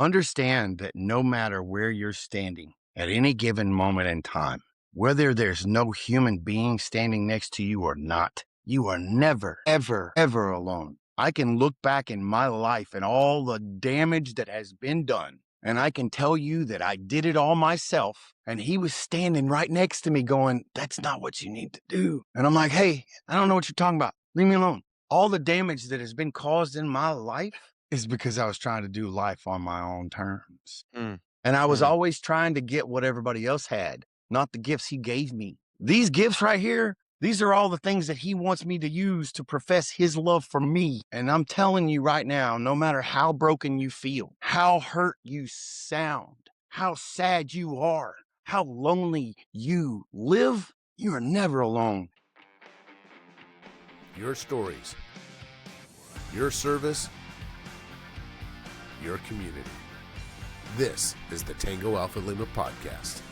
Understand that no matter where you're standing at any given moment in time, whether there's no human being standing next to you or not, you are never, ever, ever alone. I can look back in my life and all the damage that has been done, and I can tell you that I did it all myself. And he was standing right next to me going, "That's not what you need to do." And I'm like, "Hey, I don't know what you're talking about. Leave me alone." All the damage that has been caused in my life is because I was trying to do life on my own terms. And I was always trying to get what everybody else had, not the gifts he gave me. These gifts right here, these are all the things that he wants me to use to profess his love for me. And I'm telling you right now, no matter how broken you feel, how hurt you sound, how sad you are, how lonely you live, you are never alone. Your stories, your service, your community. This is the Tango Alpha Lima podcast.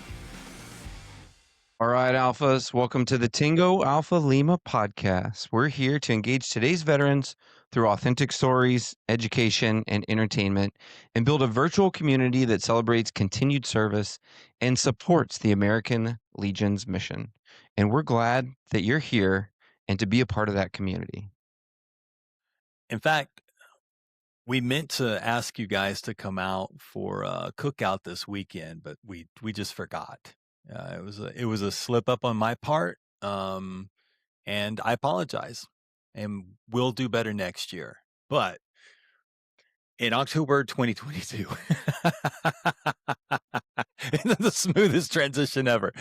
All right, Alphas, welcome to the Tango Alpha Lima podcast. We're here to engage today's veterans through authentic stories, education, and entertainment, and build a virtual community that celebrates continued service and supports the American Legion's mission. And we're glad that you're here and to be a part of that community. In fact, we meant to ask you guys to come out for a cookout this weekend, but we just forgot. It was a slip up on my part, and I apologize. And we'll do better next year. But in October 2022, the smoothest transition ever.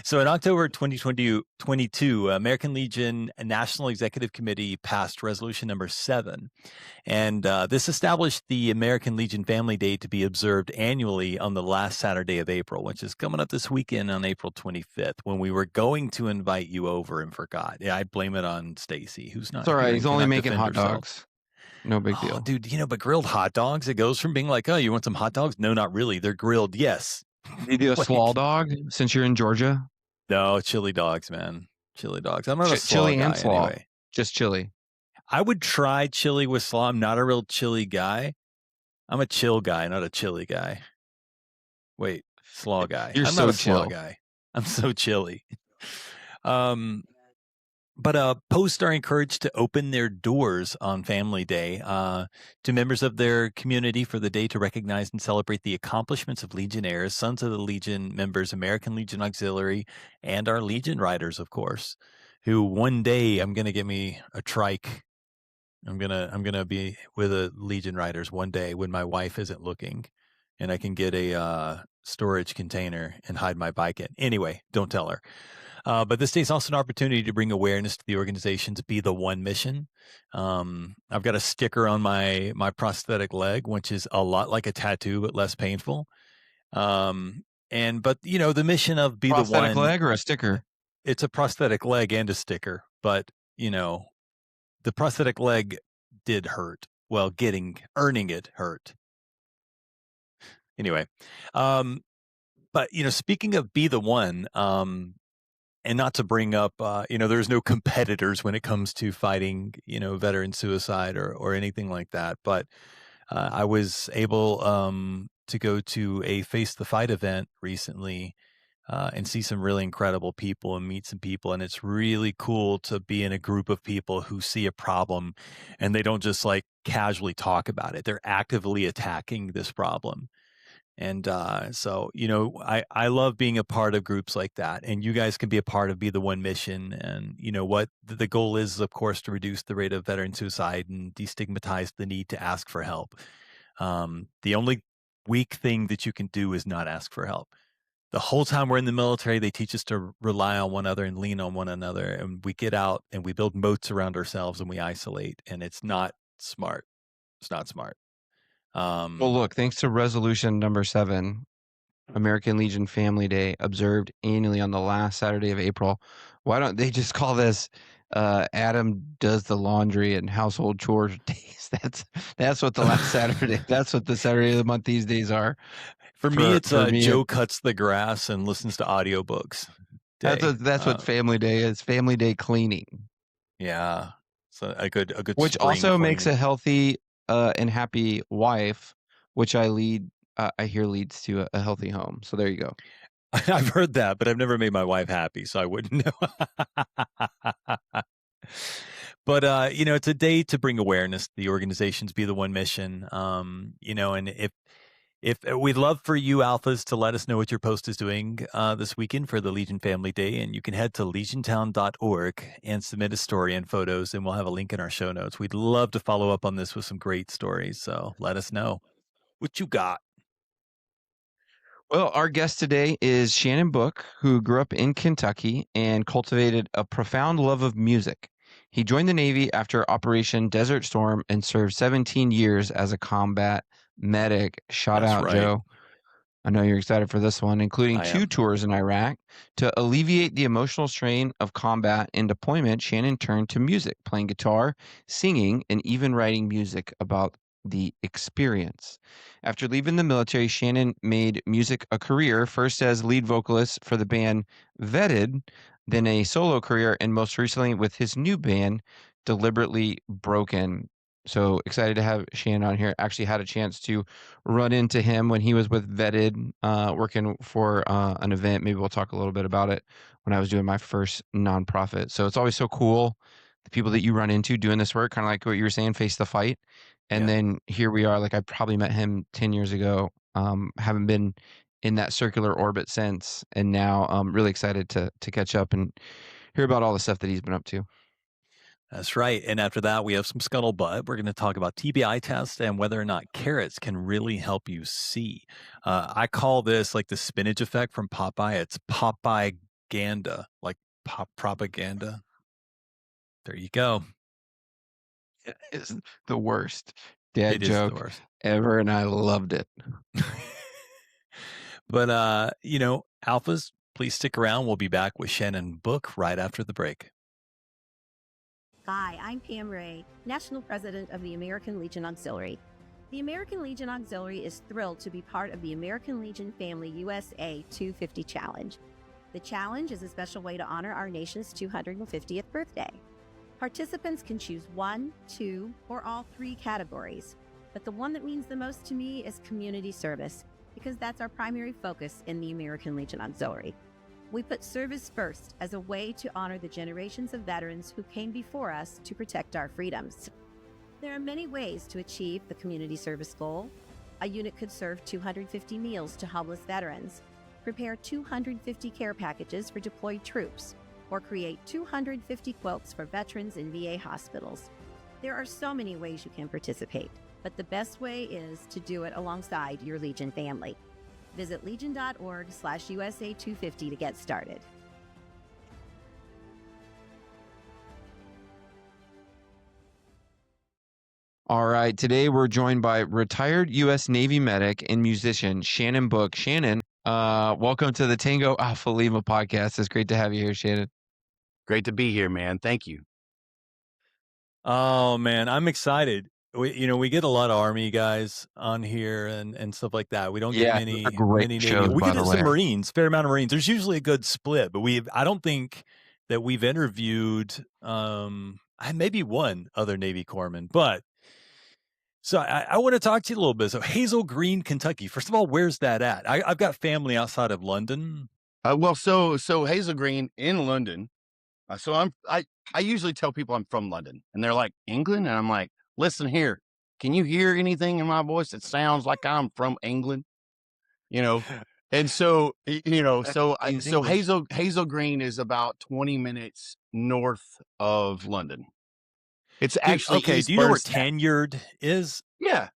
So in October 2022, American Legion National Executive Committee passed resolution number 7. And this established the American Legion Family Day to be observed annually on the last Saturday of April, which is coming up this weekend on April 25th, when we were going to invite you over and forgot. Yeah, I blame it on Stacy, who's not. It's all right. He's only making hot herself. dogs. No big deal. Dude, but grilled hot dogs, it goes from being like, oh, you want some hot dogs? No, not really. They're grilled. Yes. You do a slaw dog since you're in Georgia? No, chili dogs, man. Chili dogs. I'm not a slaw chili guy and slaw. Anyway. Just chili. I would try chili with slaw. I'm not a real chili guy. I'm a chill guy, not a chili guy. Wait, slaw guy. You're I'm so not a slaw chill. guy. I'm so chilly. But posts are encouraged to open their doors on Family Day to members of their community for the day to recognize and celebrate the accomplishments of Legionnaires, Sons of the Legion members, American Legion Auxiliary, and our Legion Riders, of course, who one day I'm going to get me a trike. I'm gonna be with a Legion Riders one day when my wife isn't looking, and I can get a storage container and hide my bike in. Anyway, don't tell her. But this day is also an opportunity to bring awareness to the organization's Be the One mission. I've got a sticker on my prosthetic leg, which is a lot like a tattoo, but less painful. But the mission of Be the One. Prosthetic leg or a sticker? It's a prosthetic leg and a sticker, but the prosthetic leg did hurt. Well, earning it hurt. Anyway, but speaking of Be the One, and not to bring up, there's no competitors when it comes to fighting, veteran suicide or anything like that. But I was able to go to a Face the Fight event recently and see some really incredible people and meet some people. And it's really cool to be in a group of people who see a problem and they don't just like casually talk about it. They're actively attacking this problem. And so, I love being a part of groups like that. And you guys can be a part of Be the One mission. And what the goal is, of course, to reduce the rate of veteran suicide and destigmatize the need to ask for help. The only weak thing that you can do is not ask for help. The whole time we're in the military, they teach us to rely on one another and lean on one another. And we get out and we build moats around ourselves and we isolate. And it's not smart. It's not smart. Well, look, thanks to resolution number 7, American Legion Family Day, observed annually on the last Saturday of April. Why don't they just call this Adam does the laundry and household chores days? That's what the last Saturday. That's what the Saturday of the month these days are. For me, it's Joe cuts the grass and listens to audiobooks. That's what Family Day is. Family Day cleaning. Yeah, so a good. Which also makes a healthy and happy wife which I hear leads to a healthy home. So there you go. I've heard that, but I've never made my wife happy, so I wouldn't know. But it's a day to bring awareness to the organization's Be the One mission. And if we'd love for you alphas to let us know what your post is doing this weekend for the Legion Family Day, and you can head to legiontown.org and submit a story and photos, and we'll have a link in our show notes. We'd love to follow up on this with some great stories, so let us know what you got. Well, our guest today is Shannon Book, who grew up in Kentucky and cultivated a profound love of music. He joined the Navy after Operation Desert Storm and served 17 years as a combat medic. Shout out, right. Joe. I know you're excited for this one, including two tours in Iraq. To alleviate the emotional strain of combat and deployment, Shannon turned to music, playing guitar, singing, and even writing music about the experience. After leaving the military, Shannon made music a career, first as lead vocalist for the band Vetted, then a solo career, and most recently with his new band, Deliberately Broken. So excited to have Shannon on here. Actually had a chance to run into him when he was with Vetted, working for an event. Maybe we'll talk a little bit about it when I was doing my first nonprofit. So it's always so cool, the people that you run into doing this work, kind of like what you were saying, face the fight. And then here we are, like I probably met him 10 years ago, haven't been in that circular orbit since. And now I'm really excited to catch up and hear about all the stuff that he's been up to. That's right. And after that, we have some Scuttlebutt. We're going to talk about TBI tests and whether or not carrots can really help you see. I call this like the spinach effect from Popeye. It's Popeye-ganda, like pop propaganda. There you go. It is the worst dad It joke is the worst. ever, and I loved it. But, alphas, please stick around. We'll be back with Shannon Book right after the break. Hi, I'm Pam Ray, National President of the American Legion Auxiliary. The American Legion Auxiliary is thrilled to be part of the American Legion Family USA 250 Challenge. The challenge is a special way to honor our nation's 250th birthday. Participants can choose 1, 2, or all 3 categories, but the one that means the most to me is community service, because that's our primary focus in the American Legion Auxiliary. We put service first as a way to honor the generations of veterans who came before us to protect our freedoms. There are many ways to achieve the community service goal. A unit could serve 250 meals to homeless veterans, prepare 250 care packages for deployed troops, or create 250 quilts for veterans in VA hospitals. There are so many ways you can participate, but the best way is to do it alongside your Legion family. Visit legion.org/USA250 to get started. All right. Today we're joined by retired U.S. Navy medic and musician Shannon Book. Shannon, welcome to the Tango Alpha Lima podcast. It's great to have you here, Shannon. Great to be here, man. Thank you. Oh, man, I'm excited. We get a lot of Army guys on here and stuff like that. We don't get many Navy. We get some Marines, fair amount of Marines. There's usually a good split, but I don't think that we've interviewed maybe one other Navy corpsman. But so I want to talk to you a little bit. So Hazel Green, Kentucky. First of all, where's that at? I've got family outside of London. So Hazel Green in London. So I usually tell people I'm from London, and they're like, England, and I'm like, listen here, can you hear anything in my voice that sounds like I'm from England? And so, so Hazel Green is about 20 minutes north of London. It's actually okay. Do you know where Tanyard is? Yeah.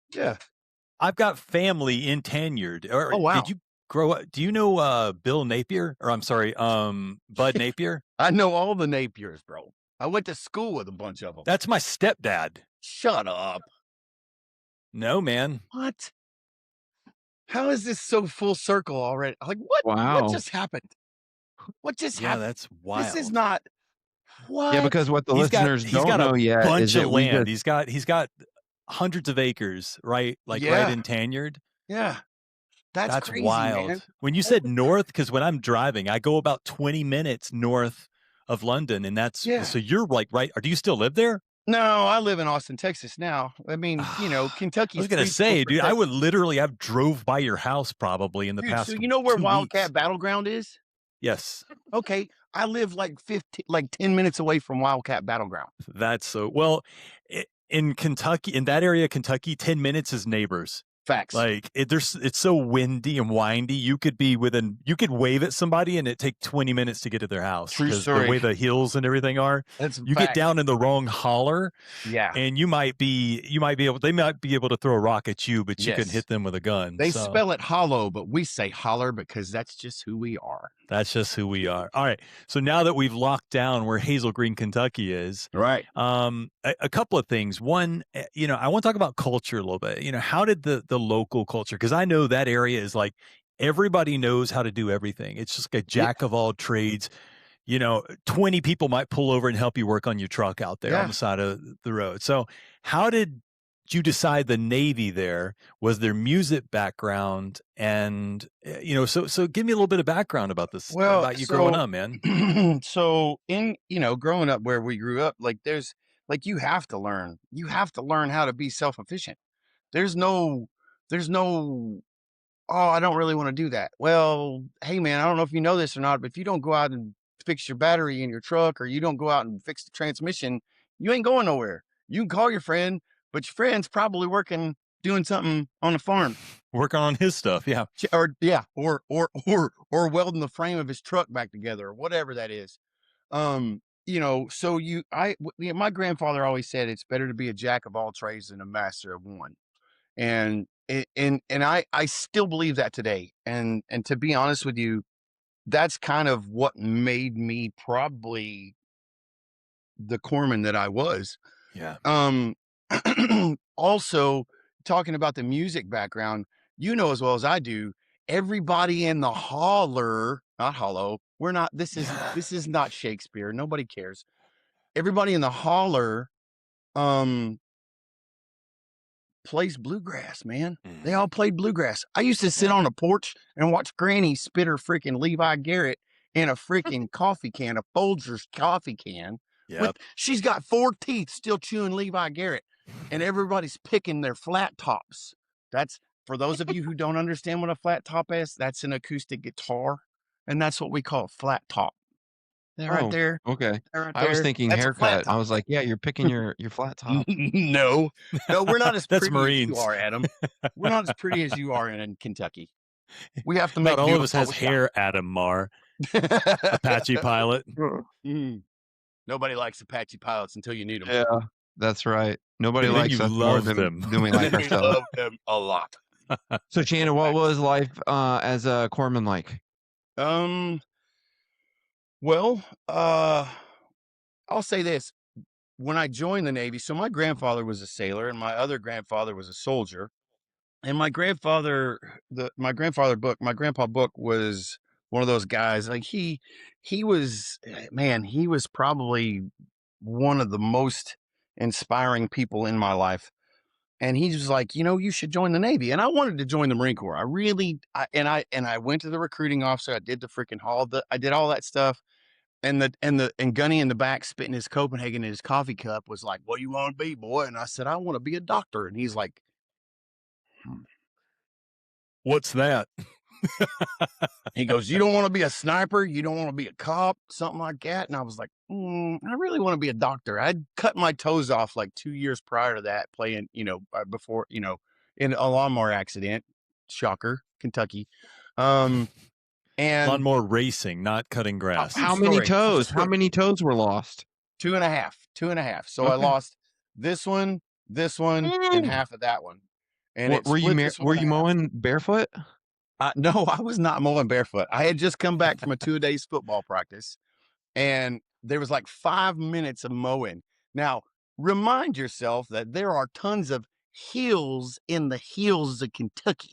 I've got family in Tanyard. Oh, wow. Did you grow up? Do you know Bill Napier? Or I'm sorry, Bud Napier? I know all the Napiers, bro. I went to school with a bunch of them. That's my stepdad. Shut up. No, man. What? How is this so full circle already? Like, what? Wow. What just happened? What just happened? Yeah, that's wild. This is not. What? Yeah, because what the listeners don't know yet bunch is of land. He's got hundreds of acres, right? Like right in Tanyard. Yeah. That's crazy, wild. Man. When you said north, because when I'm driving, I go about 20 minutes north of London, and that's so you're like right. Do you still live there? No, I live in Austin, Texas now. I mean, I Kentucky's was gonna pretty say, close to dude, I would Texas. literally have drove by your house probably in the Dude, so past you know where 2 weeks. Wildcat Battleground is? Yes, Okay, I live like 10 minutes away from Wildcat Battleground. that's so well in Kentucky, in that area of Kentucky, 10 minutes is neighbors. Facts. Like it's so windy and windy. You could wave at somebody and it take 20 minutes to get to their house True because the story. way the hills and everything are. That's You get down in the wrong holler, Yeah. and they might be able to throw a rock at you, but you can Yes. hit them with a gun. They So spell it hollow, but we say holler because that's just who we are. that's just who we are. All right. So now that we've locked down where Hazel Green, Kentucky is, Right. a couple of things. One, I want to talk about culture a little bit. How did the local culture? Because I know that area is like everybody knows how to do everything. It's just like a jack of all trades. 20 people might pull over and help you work on your truck out there on the side of the road. So how did you decide the Navy there? Was there music background? And, so give me a little bit of background about this, about you growing up, man. So growing up where we grew up, like you have to learn how to be self-efficient. There's no, oh, I don't really want to do that. Well, hey man, I don't know if you know this or not, but if you don't go out and fix your battery in your truck, or you don't go out and fix the transmission, you ain't going nowhere. You can call your friend, but your friend's probably doing something on the farm. Working on his stuff, yeah. Or welding the frame of his truck back together, or whatever that is. So my grandfather always said it's better to be a jack of all trades than a master of one. And I still believe that today. And to be honest with you, that's kind of what made me probably the corpsman that I was. Yeah. Also, talking about the music background, as well as I do, everybody in the holler, not hollow. We're not, this is not Shakespeare. Nobody cares. Everybody in the holler, plays bluegrass, man. They all played bluegrass. I used to sit on a porch and watch Granny spit her freaking Levi Garrett in a freaking coffee can, a Folgers coffee can. Yep. She's got 4 teeth still chewing Levi Garrett, and everybody's picking their flat tops. That's, for those of you who don't understand what a flat top is, that's an acoustic guitar, and that's what we call a flat top. Right there. Okay. Right I was there. thinking That's a flat haircut. I top. was like, yeah, you're picking your flat top. No, we're not as That's pretty as Marines. you are, Adam. We're not as pretty as you are in Kentucky. We have to make Not all do of with us what has we hair, Adam Marr, got. Apache pilot. Nobody likes Apache pilots until you need them. Yeah, that's right. Nobody And then likes you us more love than them. we like We ourselves. love them a lot. So, Shannon, what was life as a corpsman like? Well, I'll say this. When I joined the Navy, so my grandfather was a sailor and my other grandfather was a soldier. And my grandpa Book was one of those guys. Like he was, man, he was probably one of the most inspiring people in my life. And he was like, you should join the Navy. And I wanted to join the Marine Corps. I went to the recruiting officer. I did the freaking I did all that stuff. And Gunny in the back spitting his Copenhagen in his coffee cup was like, "What do you want to be, boy?" And I said, "I want to be a doctor." And he's like, What's that? he goes, "You don't want to be a sniper? You don't want to be a cop? Something like that?" And I was like, I really want to be a doctor. I'd cut my toes off like 2 years prior to that playing, before, in a lawnmower accident. Shocker, Kentucky. And Lawnmower racing, not cutting grass. How many story. toes? How many toes were lost? 2.5. So I lost this one, and half of that one. And Were you mowing barefoot? No, I was not mowing barefoot. I had just come back from a 2-a-days football practice, and there was like 5 minutes of mowing. Now, remind yourself that there are tons of hills in the hills of Kentucky.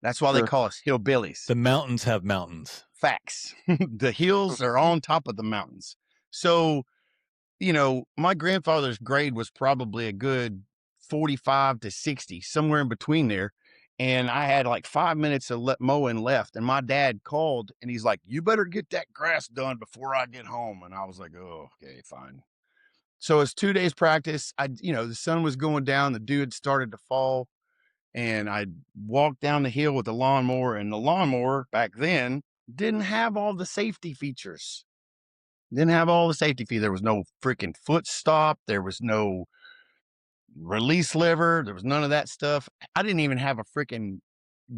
That's why they call us hillbillies. The mountains have mountains. Facts. The hills are on top of the mountains. So, my grandfather's grade was probably a good 45 to 60, somewhere in between there. And I had like 5 minutes of mowing left. And my dad called and he's like, "You better get that grass done before I get home." And I was like, "Oh, okay, fine." So it's 2 days practice. The sun was going down, the dew had started to fall, and I walked down the hill with the lawnmower, and the lawnmower back then didn't have all the safety features. Didn't have all the safety features. There was no freaking foot stop. There was no release lever. There was none of that stuff. I didn't even have a freaking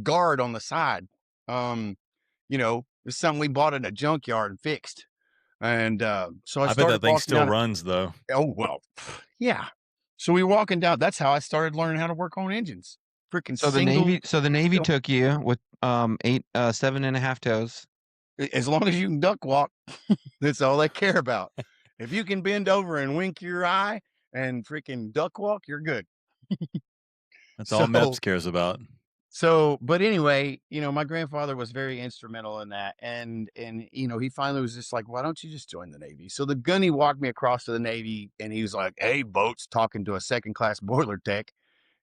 guard on the side. It's something we bought in a junkyard and fixed. And so I bet started that thing walking still down. runs though. Oh, well, yeah. So we walking down. That's how I started learning how to work on engines. Freaking So the Navy took you with 7.5 toes. As long as you can duck walk, that's all they care about. If you can bend over and wink your eye and freaking duck walk, you're good. That's all MEPS cares about. So, but anyway, my grandfather was very instrumental in that. And he finally was just like, why don't you just join the Navy? So the gunny walked me across to the Navy, and he was like, hey, boats, talking to a second-class boiler tech,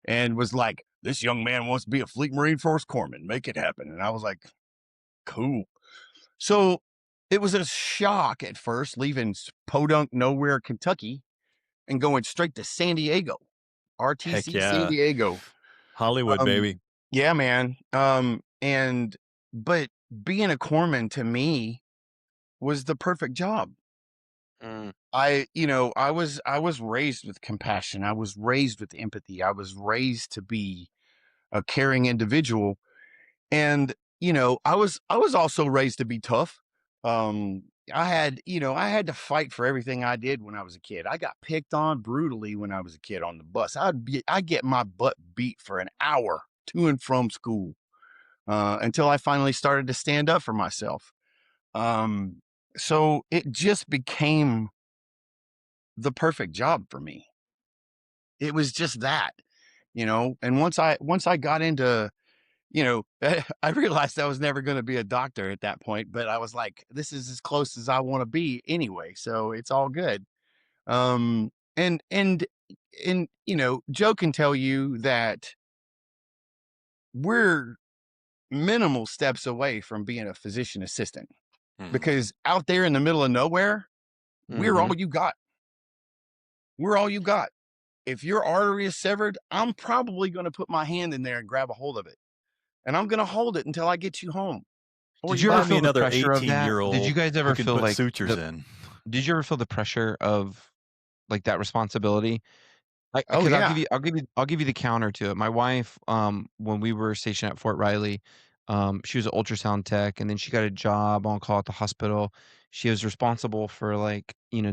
and was like, this young man wants to be a Fleet Marine Force corpsman. Make it happen. And I was like, cool. So it was a shock at first, leaving podunk nowhere, Kentucky, and going straight to San Diego, RTC Heck yeah. San Diego. Hollywood, baby. Yeah, man. But being a corpsman to me was the perfect job. I was raised with compassion. I was raised with empathy. I was raised to be a caring individual. And, I was also raised to be tough. I had to fight for everything I did when I was a kid. I got picked on brutally when I was a kid on the bus. I'd get my butt beat for an hour to and from school, until I finally started to stand up for myself. So it just became the perfect job for me. It was just that, and once I got into, I realized I was never going to be a doctor at that point, but I was like, this is as close as I want to be anyway. So it's all good. And Joe can tell you that we're minimal steps away from being a physician assistant, because out there in the middle of nowhere, we're all you got. We're all you got. If your artery is severed, I'm probably going to put my hand in there and grab a hold of it. And I'm going to hold it until I get you home. Did you ever feel the another pressure of that? 18-year-old Did you guys ever who can feel put like sutures in? Did you ever feel the pressure of like that responsibility? Oh, Because yeah. I'll give you the counter to it. My wife, when we were stationed at Fort Riley, she was an ultrasound tech, and then she got a job on call at the hospital. She was responsible for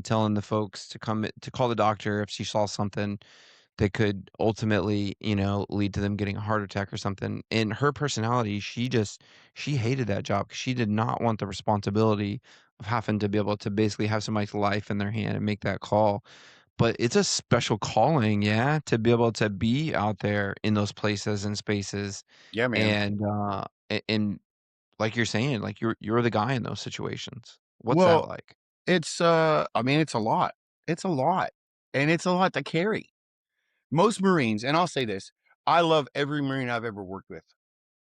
telling the folks to come to call the doctor if she saw something that could ultimately, lead to them getting a heart attack or something. In her personality, she hated that job because she did not want the responsibility of having to be able to basically have somebody's life in their hand and make that call. But it's a special calling, yeah, to be able to be out there in those places and spaces. Yeah, man. And and like you're saying, like you're the guy in those situations. What's Well, that like? it's it's a lot. It's a lot. And it's a lot to carry. Most Marines, and I'll say this, I love every Marine I've ever worked with,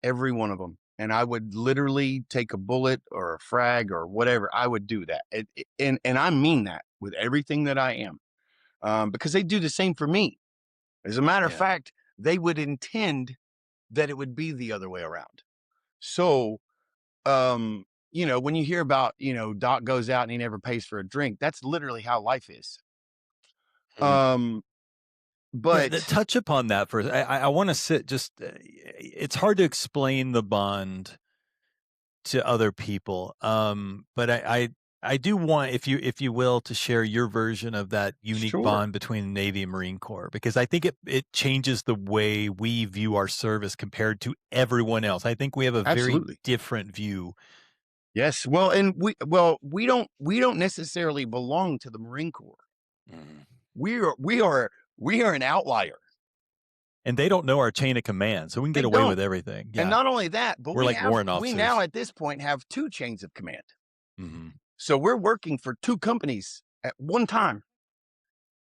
every one of them. And I would literally take a bullet or a frag or whatever. I would do that. And I mean that with everything that I am, because they do the same for me. As a matter of fact, they would intend that it would be the other way around. So, when you hear about, Doc goes out and he never pays for a drink, that's literally how life is. But touch upon that first. I want to sit just, it's hard to explain the bond to other people. But I do want, if you will, to share your version of that unique bond between the Navy and Marine Corps, because I think it changes the way we view our service compared to everyone else. I think we have a very different view. Yes. Well, and we don't necessarily belong to the Marine Corps. We are an outlier. And they don't know our chain of command, so we can get away with everything. Yeah. And not only that, but we're like warrant officers. We now at this point have 2 chains of command. So we're working for 2 companies at one time.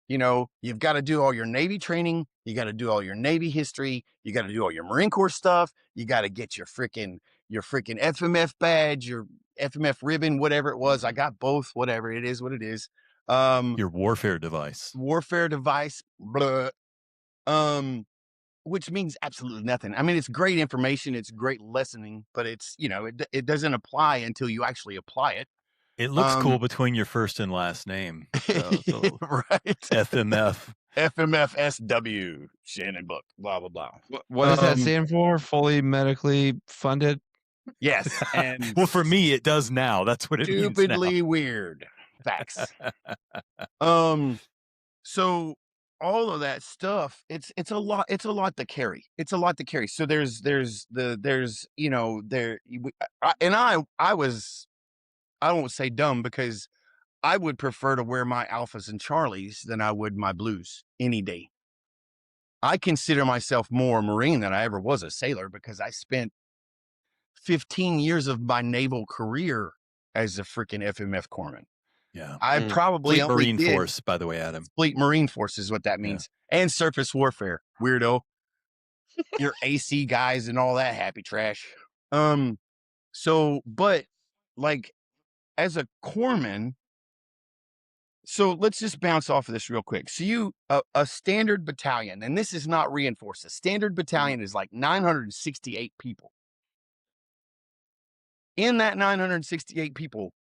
You've got to do all your Navy training. You got to do all your Navy history. You got to do all your Marine Corps stuff. You got to get your freaking FMF badge, your FMF ribbon, whatever it was. I got both, whatever it is, what it is. Your warfare device. Warfare device, blah, which means absolutely nothing. I mean, it's great information, it's great lessoning, but it's, it doesn't apply until you actually apply it. It looks cool between your first and last name. So right. FMF. FMFSW, Shannon Book, blah, blah, blah. What does that stand for? Fully medically funded? Yes. And well, for me, it does now. That's what it means now. Stupidly weird. Facts. So all of that stuff, it's a lot to carry. It's a lot to carry. So I won't say dumb, because I would prefer to wear my alphas and Charlies than I would my blues any day. I consider myself more a Marine than I ever was a sailor, because I spent 15 years of my naval career as a freaking FMF corpsman. Yeah. I probably Fleet only Marine Force, by the way, Adam. Fleet Marine Force is what that means. Yeah. And surface warfare, weirdo. Your AC guys and all that happy trash. But like, as a corpsman, so let's just bounce off of this real quick. So a standard battalion, and this is not reinforced. A standard battalion is like 968 people. In that 968 people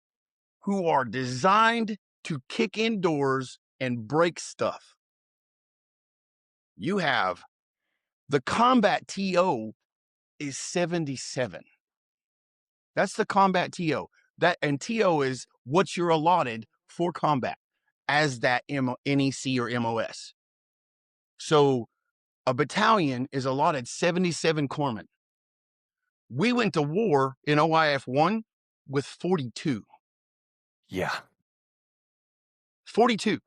who are designed to kick indoors and break stuff, you have the combat TO is 77. That's the combat TO. And TO is what you're allotted for combat as that NEC or MOS. So a battalion is allotted 77 corpsmen. We went to war in OIF 1 with 42. Yeah. 42.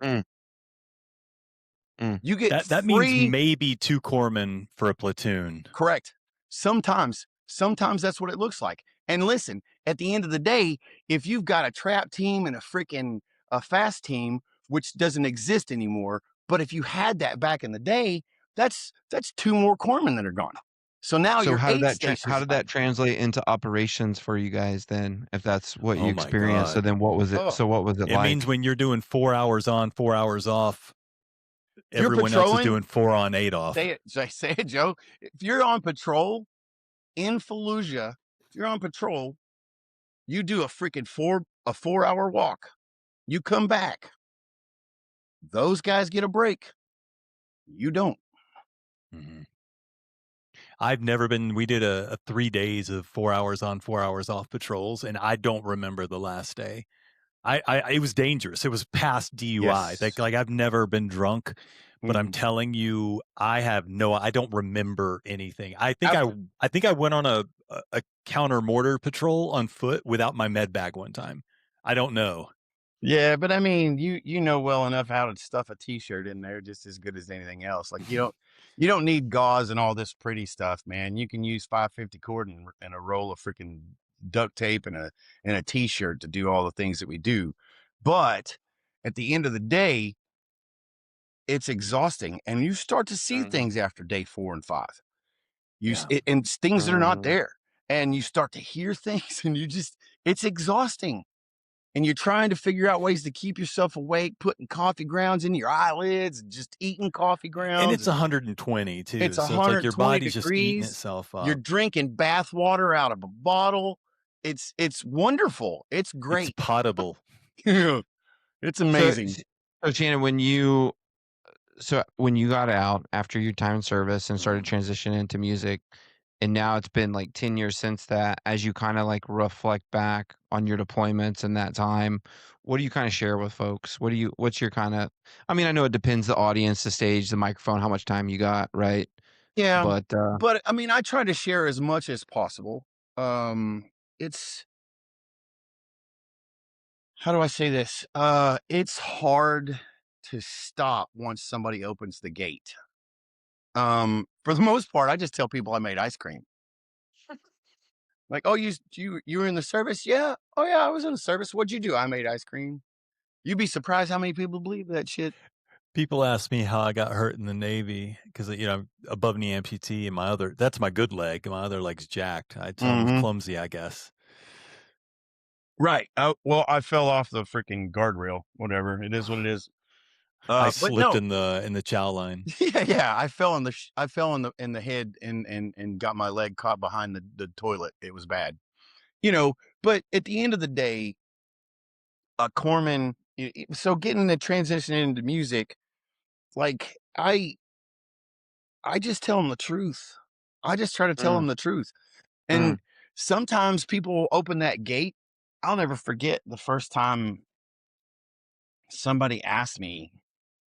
You get that means maybe 2 corpsmen for a platoon. Correct. Sometimes that's what it looks like. And listen, at the end of the day, if you've got a trap team and a fast team, which doesn't exist anymore, but if you had that back in the day, that's 2 more corpsmen that are gone. So now how did that translate into operations for you guys then, if that's what you experienced? So then what was it? So what was it like? It means when you're doing 4 hours on, 4 hours off, everyone else is doing 4 on, 8 off. Say it, Joe. If you're on patrol in Fallujah, you do a freaking 4-hour walk. You come back. Those guys get a break. You don't. Mm-hmm. I've never been. We did a 3 days of 4 hours on, 4 hours off patrols, and I don't remember the last day. It was dangerous. It was past DUI. Yes. Like I've never been drunk, but I'm telling you, I don't remember anything. I think I went on a counter mortar patrol on foot without my med bag one time. I don't know. Yeah, but I mean, you know well enough how to stuff a t-shirt in there just as good as anything else. Like you don't need gauze and all this pretty stuff, man. You can use 550 cord and a roll of freaking duct tape and a t-shirt to do all the things that we do. But at the end of the day, it's exhausting, and you start to see things after day 4 and 5. And things that are not there, and you start to hear things, and it's exhausting. And you're trying to figure out ways to keep yourself awake, putting coffee grounds in your eyelids, just eating coffee grounds. And it's 120 too. It's 120 so it's like your body's degrees. Just eating itself up. You're drinking bath water out of a bottle. It's wonderful. It's great. It's potable. It's amazing. So Shannon, when you got out after your time in service and started transitioning into music, and now it's been like 10 years since that, as you kind of like reflect back on your deployments and that time, what do you kind of share with folks? What's your kind of, I mean, I know it depends, the audience, the stage, the microphone, how much time you got, right? Yeah. But I mean, I try to share as much as possible. It's, how do I say this? It's hard to stop once somebody opens the gate. For the most part, I just tell people I made ice cream. Like, oh, you were in the service? Yeah. Oh yeah, I was in the service. What'd you do? I made ice cream. You'd be surprised how many people believe that shit. People ask me how I got hurt in the Navy because I'm above knee amputee, and that's my good leg. My other leg's jacked. I tell them it was clumsy, I guess. Right. Well, I fell off the freaking guardrail. Whatever. It is what it is. I But slipped no. in the chow line. Yeah. I fell in the head and got my leg caught behind the toilet. It was bad. But at the end of the day, Corpsman. So getting the transition into music, like I just tell them the truth. I just try to tell Mm, them the truth. mm, And sometimes people open that gate. I'll never forget the first time somebody asked me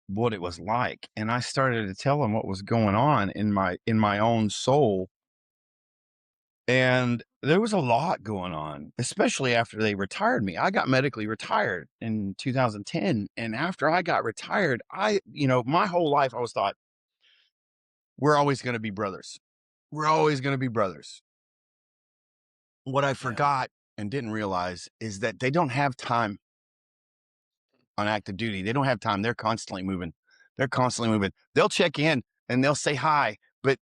what it was like, and I started to tell them what was going on in my own soul. And there was a lot going on, especially after they retired me. I got medically retired in 2010. And after I got retired, my whole life I was thought, we're always going to be brothers. We're always going to be brothers. What I Yeah. forgot and didn't realize is that they don't have time on active duty. They don't have time. They're constantly moving. They'll check in and they'll say hi, but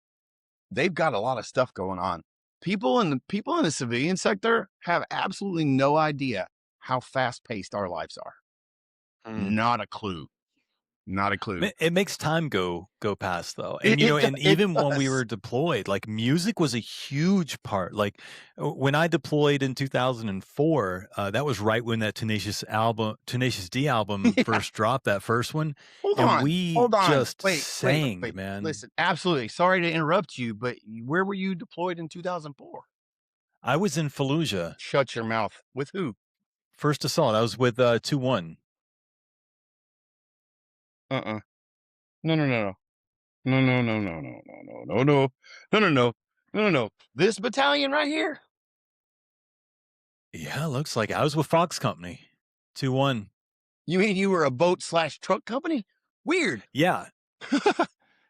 they've got a lot of stuff going on. People in the civilian sector have absolutely no idea how fast paced our lives are. mm. Not a clue. Not a clue. It makes time go past though. And and It even when we does. were deployed, like music was a huge part. Like when I deployed in 2004, that was right when that Tenacious D album Yeah. first dropped, that first one. Hold And on. we Hold on. just Wait. sang, man. Listen, absolutely. Sorry to interrupt you, but where were you deployed in 2004? I was in Fallujah. Shut your mouth. With who? First assault. I was with 2-1. No. No. This battalion right here. Yeah, looks like I was with Fox Company. 2-1. You mean you were a boat/truck company? Weird. Yeah.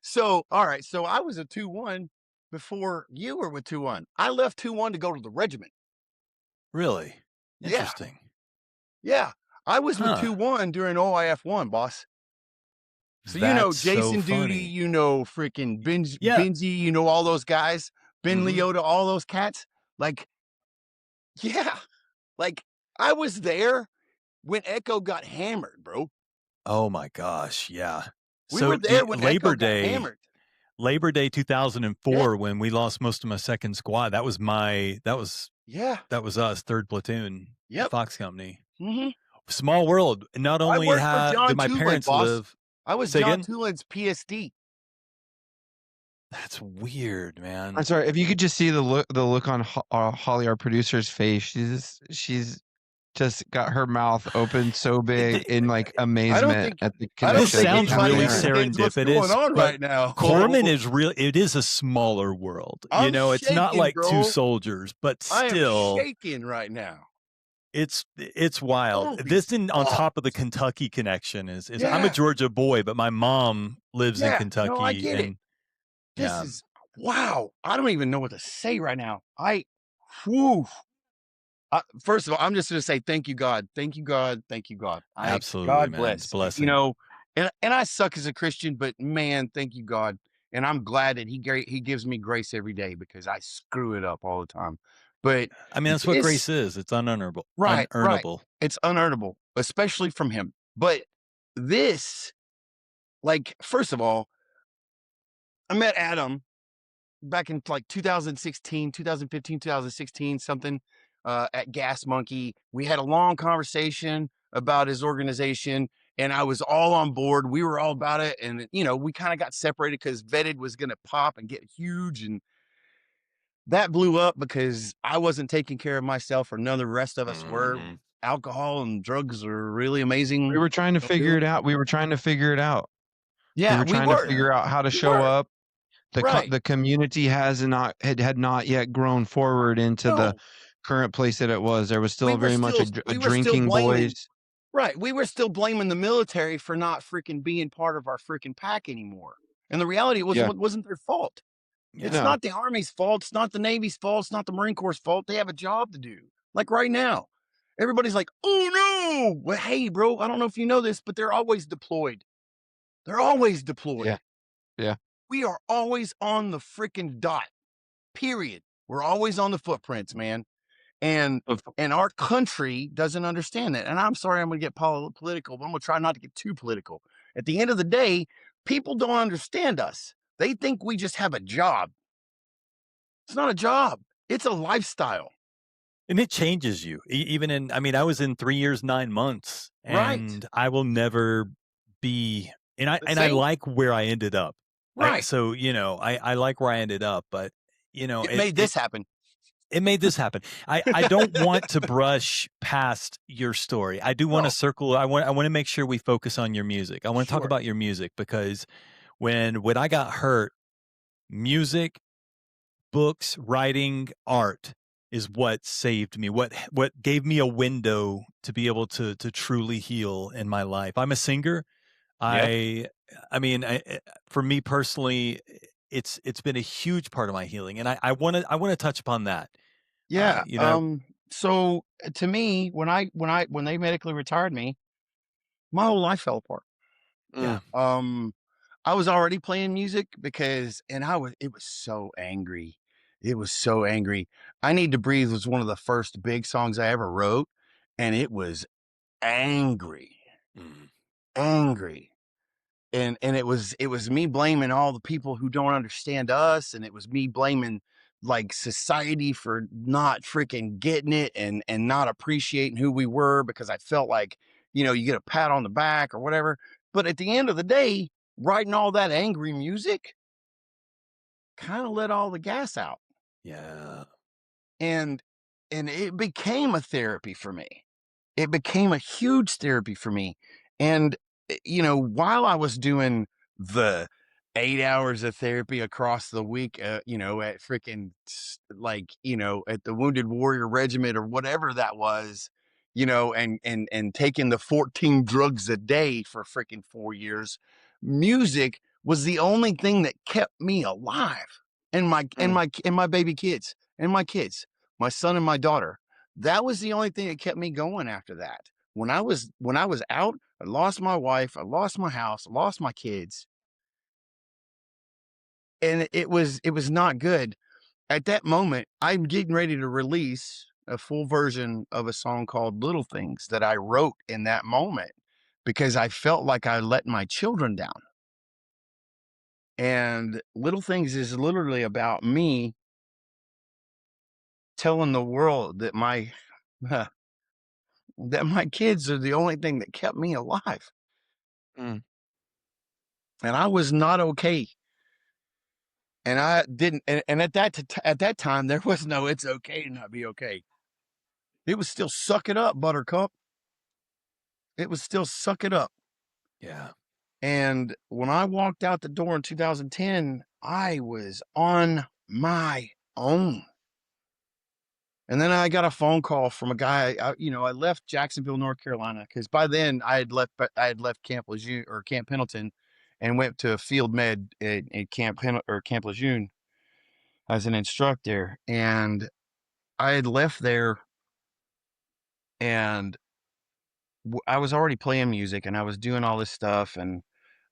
So, all right. So I was a 2-1 before you were with 2-1. I left 2-1 to go to the regiment. Really? Yeah. Interesting. Yeah. I was with Huh. 2-1 during OIF1, boss. So That's Jason so Duty, funny. freaking Yeah. Benji, all those guys, Ben Mhm. Leota, all those cats. Like, yeah, like I was there when Echo got hammered, bro. Oh my gosh, yeah. We were there when Echo Labor got Day, hammered. Labor Day 2004, when we lost most of my second squad. That was Yeah. us, 3rd platoon, Yep. Fox Company. Mm-hmm. Small world. Not only worked for John did my Tulin, parents boss. live. I was Say John again? Tulin's PSD. That's weird, man. I'm sorry. If you could just see the look on Holly, our producer's face, she's just got her mouth open so big in like amazement at the connection. This sounds really understands what's going serendipitous, on but right now. Corpsman is real. It is a smaller world. I'm It's not shaking, like bro. 2 soldiers, but I am still, shaking right now. it's wild. Holy This on fuck. top of the Kentucky connection is I'm Yeah. a Georgia boy, but my mom lives in Yeah, Kentucky. no, I get it. and This yeah, is wow. I don't even know what to say right now. Whew. First of all, I'm just going to say thank you, God. Thank you, God. Thank you, God. absolutely, God man. bless. It's a blessing. And I suck as a Christian, but man, thank you, God. And I'm glad that He gives me grace every day because I screw it up all the time. But I mean, that's what grace is. It's unearnable. Right. Unearnable. It's unearnable, especially from Him. But this, like, first of all, I met Adam back in like 2016, 2015, 2016, something at Gas Monkey. We had a long conversation about his organization and I was all on board. We were all about it. And, we kind of got separated because Vetted was going to pop and get huge. And that blew up because I wasn't taking care of myself or none of the rest of us were. Alcohol and drugs are really amazing. We were trying to figure it out. Yeah, we were trying to figure out how to show up. The community had not yet grown forward into the current place that it was. There was still very much a drinking boys. Right. We were still blaming the military for not freaking being part of our freaking pack anymore. And the reality wasn't their fault. Yeah. It's not the Army's fault. It's not the Navy's fault. It's not the Marine Corps' fault. They have a job to do. Like right now, everybody's like, oh no. Well, hey, bro, I don't know if you know this, but they're always deployed. Yeah. We are always on the freaking dot, period. We're always on the footprints, man. And our country doesn't understand that. And I'm sorry, I'm going to get political, but I'm going to try not to get too political. At the end of the day, people don't understand us. They think we just have a job. It's not a job. It's a lifestyle. And it changes you. Even I was in 3 years, 9 months, Right. and I will never be, and I same. like where I ended up. Right. So, I like where I ended up, but It made this happen. It made this happen. I don't want to brush past your story. I do want to circle. I want to make sure we focus on your music. I want to talk Sure. about your music, because when I got hurt, music, books, writing, art is what saved me. What gave me a window to be able to truly heal in my life. I'm a singer. Yeah. For me personally, it's been a huge part of my healing, and I want to touch upon that. Yeah. So to me, when they medically retired me, my whole life fell apart. Yeah. I was already playing music it was so angry. It was so angry. I Need to Breathe was one of the first big songs I ever wrote, and it was angry. Angry. And it was me blaming all the people who don't understand us, and it was me blaming like society for not freaking getting it and not appreciating who we were, because I felt like, you get a pat on the back or whatever. But at the end of the day, writing all that angry music kind of let all the gas out. Yeah. And it became a therapy for me. It became a huge therapy for me. And, while I was doing the 8 hours of therapy across the week, at freaking at the Wounded Warrior Regiment or whatever that was, and taking the 14 drugs a day for freaking 4 years, music was the only thing that kept me alive, and my baby kids and my kids, my son and my daughter. That was the only thing that kept me going after that. When I was out, I lost my wife, I lost my house, I lost my kids. And it was not good. At that moment, I'm getting ready to release a full version of a song called Little Things that I wrote in that moment, because I felt like I let my children down. And Little Things is literally about me telling the world that my kids are the only thing that kept me alive. Mm. And I was not okay. And I didn't, and at that time, there was no, it's okay to not be okay. It was still suck it up, Buttercup. It was still suck it up. Yeah. And when I walked out the door in 2010, I was on my own. And then I got a phone call from a guy. I left Jacksonville, North Carolina, because by then I had left Camp Lejeune or Camp Pendleton, and went to Field Med at Camp Lejeune as an instructor. And I had left there, and I was already playing music, and I was doing all this stuff, and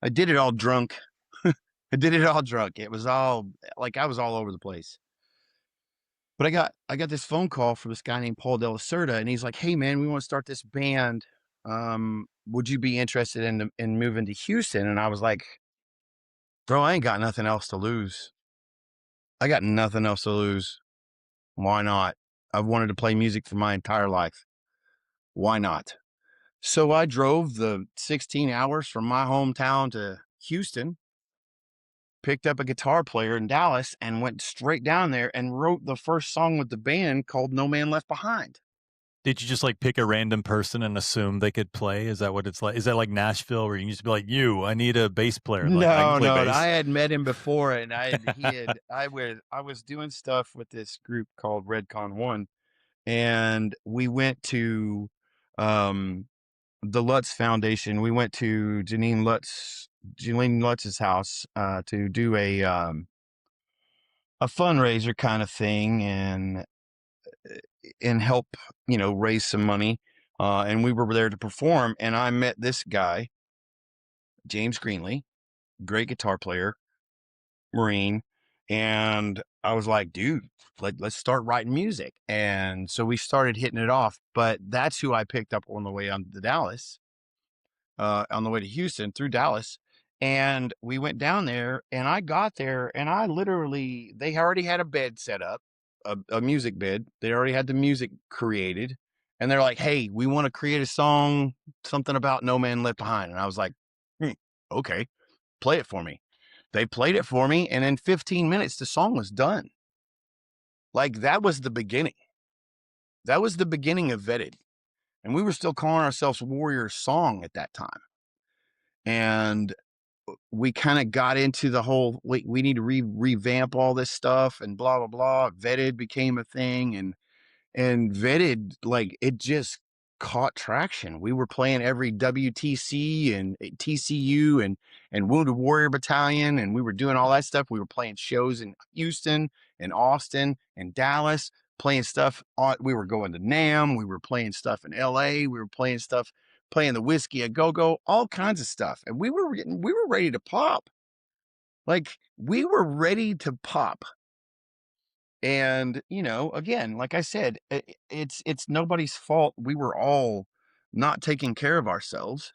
I did it all drunk. I did it all drunk. It was all like I was all over the place. But I got this phone call from this guy named Paul De La Cerda, and he's like, "Hey man, we want to start this band. Would you be interested in moving to Houston?" And I was like, "Bro, I ain't got nothing else to lose. I got nothing else to lose. Why not? I've wanted to play music for my entire life. Why not?" So I drove the 16 hours from my hometown to Houston, picked up a guitar player in Dallas, and went straight down there and wrote the first song with the band called No Man Left Behind. Did you just pick a random person and assume they could play? Is that what it's like? Is that like Nashville, where you can just be like, I need a bass player. No, I can play bass. I had met him before, and I was doing stuff with this group called Redcon One, and we went to the Lutz Foundation. We went to Janine Lutz's house to do a fundraiser kind of thing, and help raise some money. And we were there to perform, and I met this guy, James Greenlee, great guitar player, Marine, and I was like, dude, let's start writing music. And so we started hitting it off. But that's who I picked up on the way on to Dallas, on the way to Houston through Dallas. And we went down there, and I got there, and I literally, they already had a bed set up, a music bed. They already had the music created. And they're like, hey, we want to create a song, something about No Man Left Behind. And I was like, okay, play it for me. They played it for me, and in 15 minutes, the song was done. Like, that was the beginning. That was the beginning of Vetted. And we were still calling ourselves Warrior Song at that time. And we kind of got into the whole, we need to revamp all this stuff and blah, blah, blah. Vetted became a thing. And Vetted, like, it just caught traction. We were playing every WTC and TCU and Wounded Warrior Battalion, and we were doing all that stuff. We were playing shows in Houston and Austin and Dallas, playing stuff on. We were going to NAMM. We were playing stuff in LA. We were playing stuff, playing the Whiskey a Go-Go, all kinds of stuff. And we were ready to pop. Like, we were ready to pop. And, you know, again, like I said, it's nobody's fault. We were all not taking care of ourselves.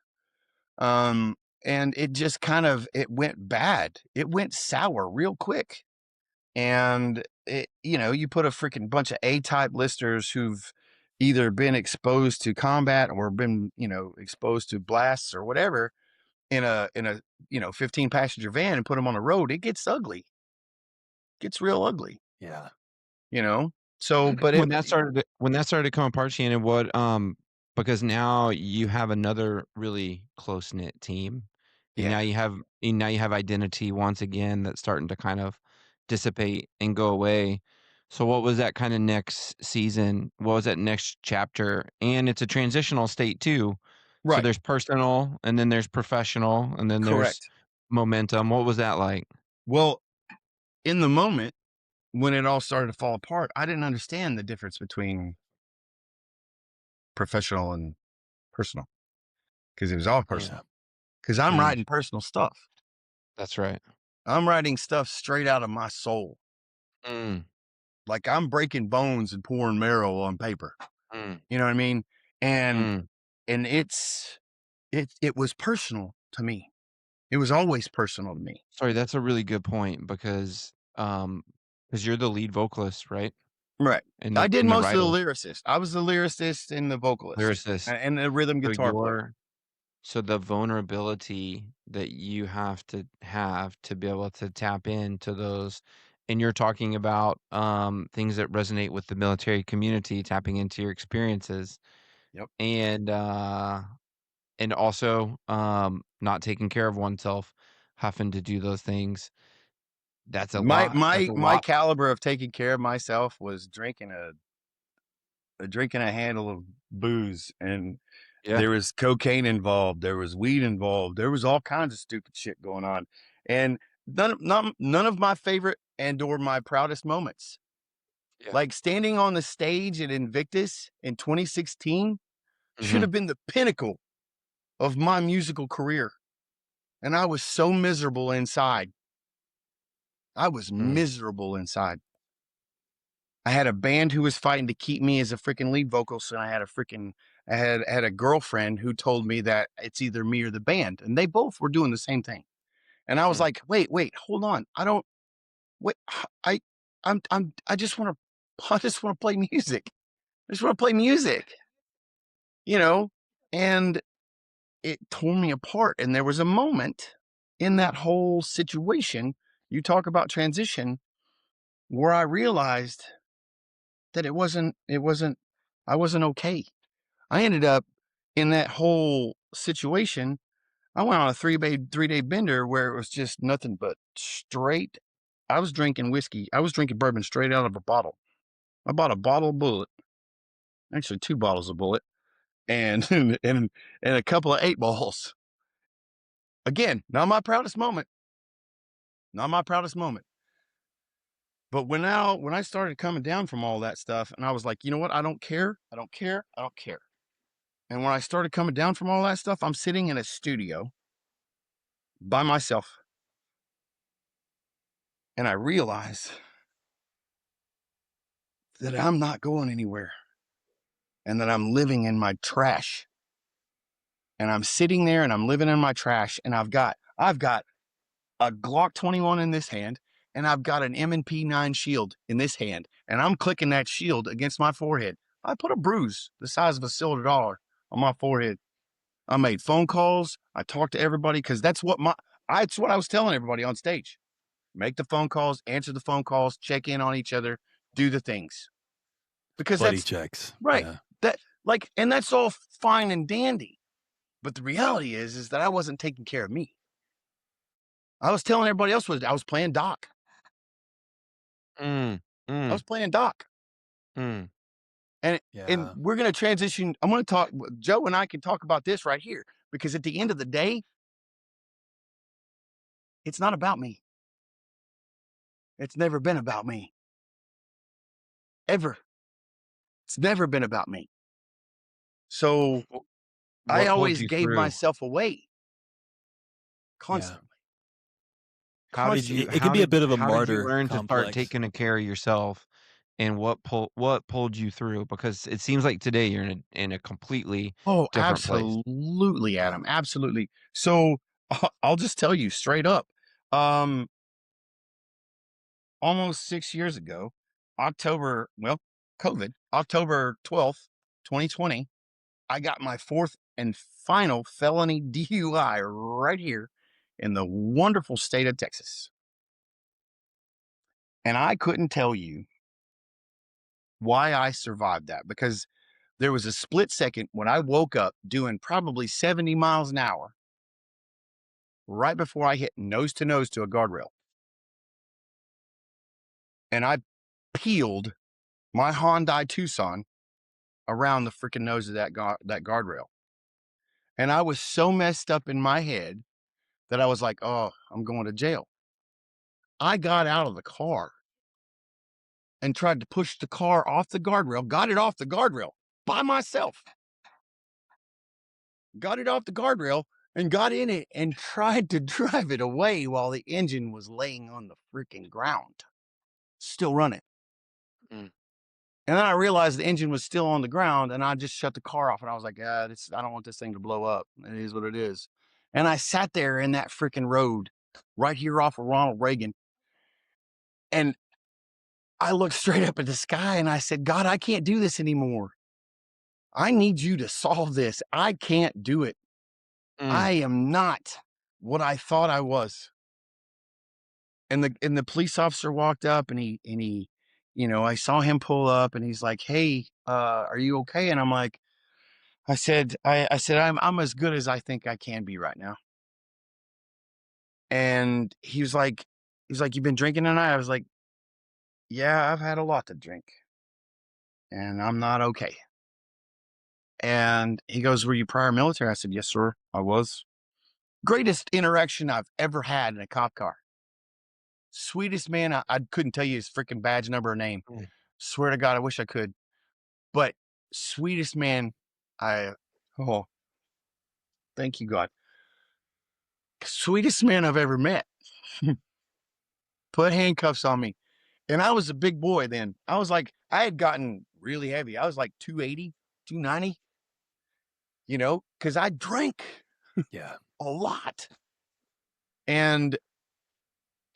And it just kind of, it went bad. It went sour real quick. And it, you know, you put a freaking bunch of A-type listers who've either been exposed to combat or been, you know, exposed to blasts or whatever in a, you know, 15 passenger van and put them on the road. It gets ugly. It gets real ugly. Yeah. You know, so, but when that started to come apart, Shannon, what because now you have another really close knit team, and Yeah. now you have identity once again that's starting to kind of dissipate and go away. So what was that kind of next season? What was that next chapter? And it's a transitional state too. So Right. there's personal, and then there's professional, and then there's Correct. momentum. What was that like? Well, in the moment when it all started to fall apart, I didn't understand the difference between professional and personal, because it was all personal. Because I'm writing personal stuff. That's right. I'm writing stuff straight out of my soul. Like, I'm breaking bones and pouring marrow on paper. You know what I mean? And it was personal to me. It was always personal to me. Sorry, that's a really good point because you're the lead vocalist, right? Right. And I did and the most of the writer. lyricist. I was the lyricist and the vocalist. Lyricist. And the rhythm So guitar player. so the vulnerability that you have to be able to tap into those, and you're talking about things that resonate with the military community, tapping into your experiences. Yep. And also not taking care of oneself, having to do those things. That's a lot. That's a My lot. caliber of taking care of myself was drinking a handle of booze, and Yeah. there was cocaine involved, there was weed involved, there was all kinds of stupid shit going on, and none of my favorite and or my proudest moments. Yeah. Like standing on the stage at Invictus in 2016 should have been the pinnacle of my musical career, and I was so miserable inside. I was miserable inside. I had a band who was fighting to keep me as a freaking lead vocalist, and I had a girlfriend who told me that it's either me or the band, and they both were doing the same thing. And I was like, wait, hold on. I don't wait. I just want to play music. I just want to play music, you know, and it tore me apart. And there was a moment in that whole situation, you talk about transition, where I realized that I wasn't okay. I ended up in that whole situation. I went on a 3-day bender where it was just nothing but straight. I was drinking whiskey. I was drinking bourbon straight out of a bottle. I bought a bottle of Bullet, actually 2 bottles of Bullet, and and a couple of 8 balls. Again, not my proudest moment. Not my proudest moment. But when I started coming down from all that stuff, and I was like, you know what? I don't care. I don't care. I don't care. And when I started coming down from all that stuff, I'm sitting in a studio by myself. And I realize that I'm not going anywhere and that I'm living in my trash. And I'm sitting there and I'm living in my trash, and I've got a Glock 21 in this hand, and I've got an M&P 9 shield in this hand, and I'm clicking that shield against my forehead. I put a bruise the size of a silver dollar on my forehead. I made phone calls. I talked to everybody because that's what I was telling everybody on stage. Make the phone calls, answer the phone calls, check in on each other, do the things. Because Buddy that's checks. right. Yeah. And that's all fine and dandy. But the reality is that I wasn't taking care of me. I was telling everybody else I was playing Doc. I was playing Doc. And we're going to transition. I'm going to talk. Joe and I can talk about this right here, because at the end of the day, it's not about me. It's never been about me. Ever. It's never been about me. So I always gave myself away constantly. How did you? It can be a bit of a martyr. How did you learn complex. to start taking care of yourself, and what pulled you through? Because it seems like today you're in a completely different place. Absolutely, Adam. Absolutely. So I'll just tell you straight up. Almost 6 years ago, October 12th, 2020, I got my fourth and final felony DUI right here in the wonderful state of Texas. And I couldn't tell you why I survived that, because there was a split second when I woke up doing probably 70 miles an hour right before I hit nose to a guardrail. And I peeled my Hyundai Tucson around the freaking nose of that guardrail. And I was so messed up in my head that I was like, oh, I'm going to jail. I got out of the car and tried to push the car off the guardrail, got it off the guardrail by myself. Got it off the guardrail and got in it and tried to drive it away while the engine was laying on the freaking ground, still running. And then I realized the engine was still on the ground, and I just shut the car off, and I was like, I don't want this thing to blow up. It is what it is. And I sat there in that freaking road right here off of Ronald Reagan. And I looked straight up at the sky and I said, God, I can't do this anymore. I need you to solve this. I can't do it. I am not what I thought I was. And the police officer walked up, and he, I saw him pull up, and he's like, hey, are you okay? And I'm like, I said, I'm as good as I think I can be right now. And he was like, you've been drinking tonight? I was like, yeah, I've had a lot to drink, and I'm not okay. And he goes, were you prior military? I said, yes, sir, I was. Greatest interaction I've ever had in a cop car. Sweetest man. I couldn't tell you his freaking badge number or name. Swear to God, I wish I could. But sweetest man, thank you, God. Sweetest man I've ever met. Put handcuffs on me. And I was a big boy then. I had gotten really heavy. I was like 280, 290, because I drank a lot. And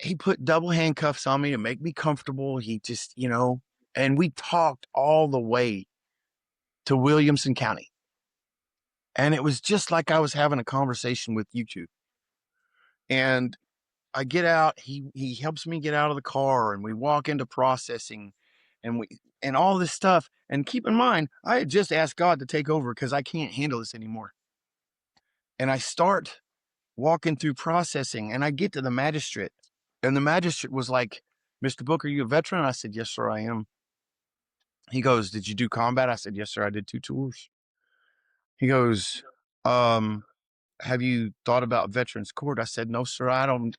he put double handcuffs on me to make me comfortable. He just, and we talked all the way to Williamson County. And it was just like I was having a conversation with you two. And I get out, he helps me get out of the car, and we walk into processing and all this stuff. And keep in mind, I had just asked God to take over because I can't handle this anymore. And I start walking through processing, and I get to the magistrate, and the magistrate was like, Mr. Book, are you a veteran? I said, yes, sir, I am. He goes, did you do combat? I said, yes, sir, I did 2 tours. He goes, have you thought about Veterans Court? I said, no, sir, I don't.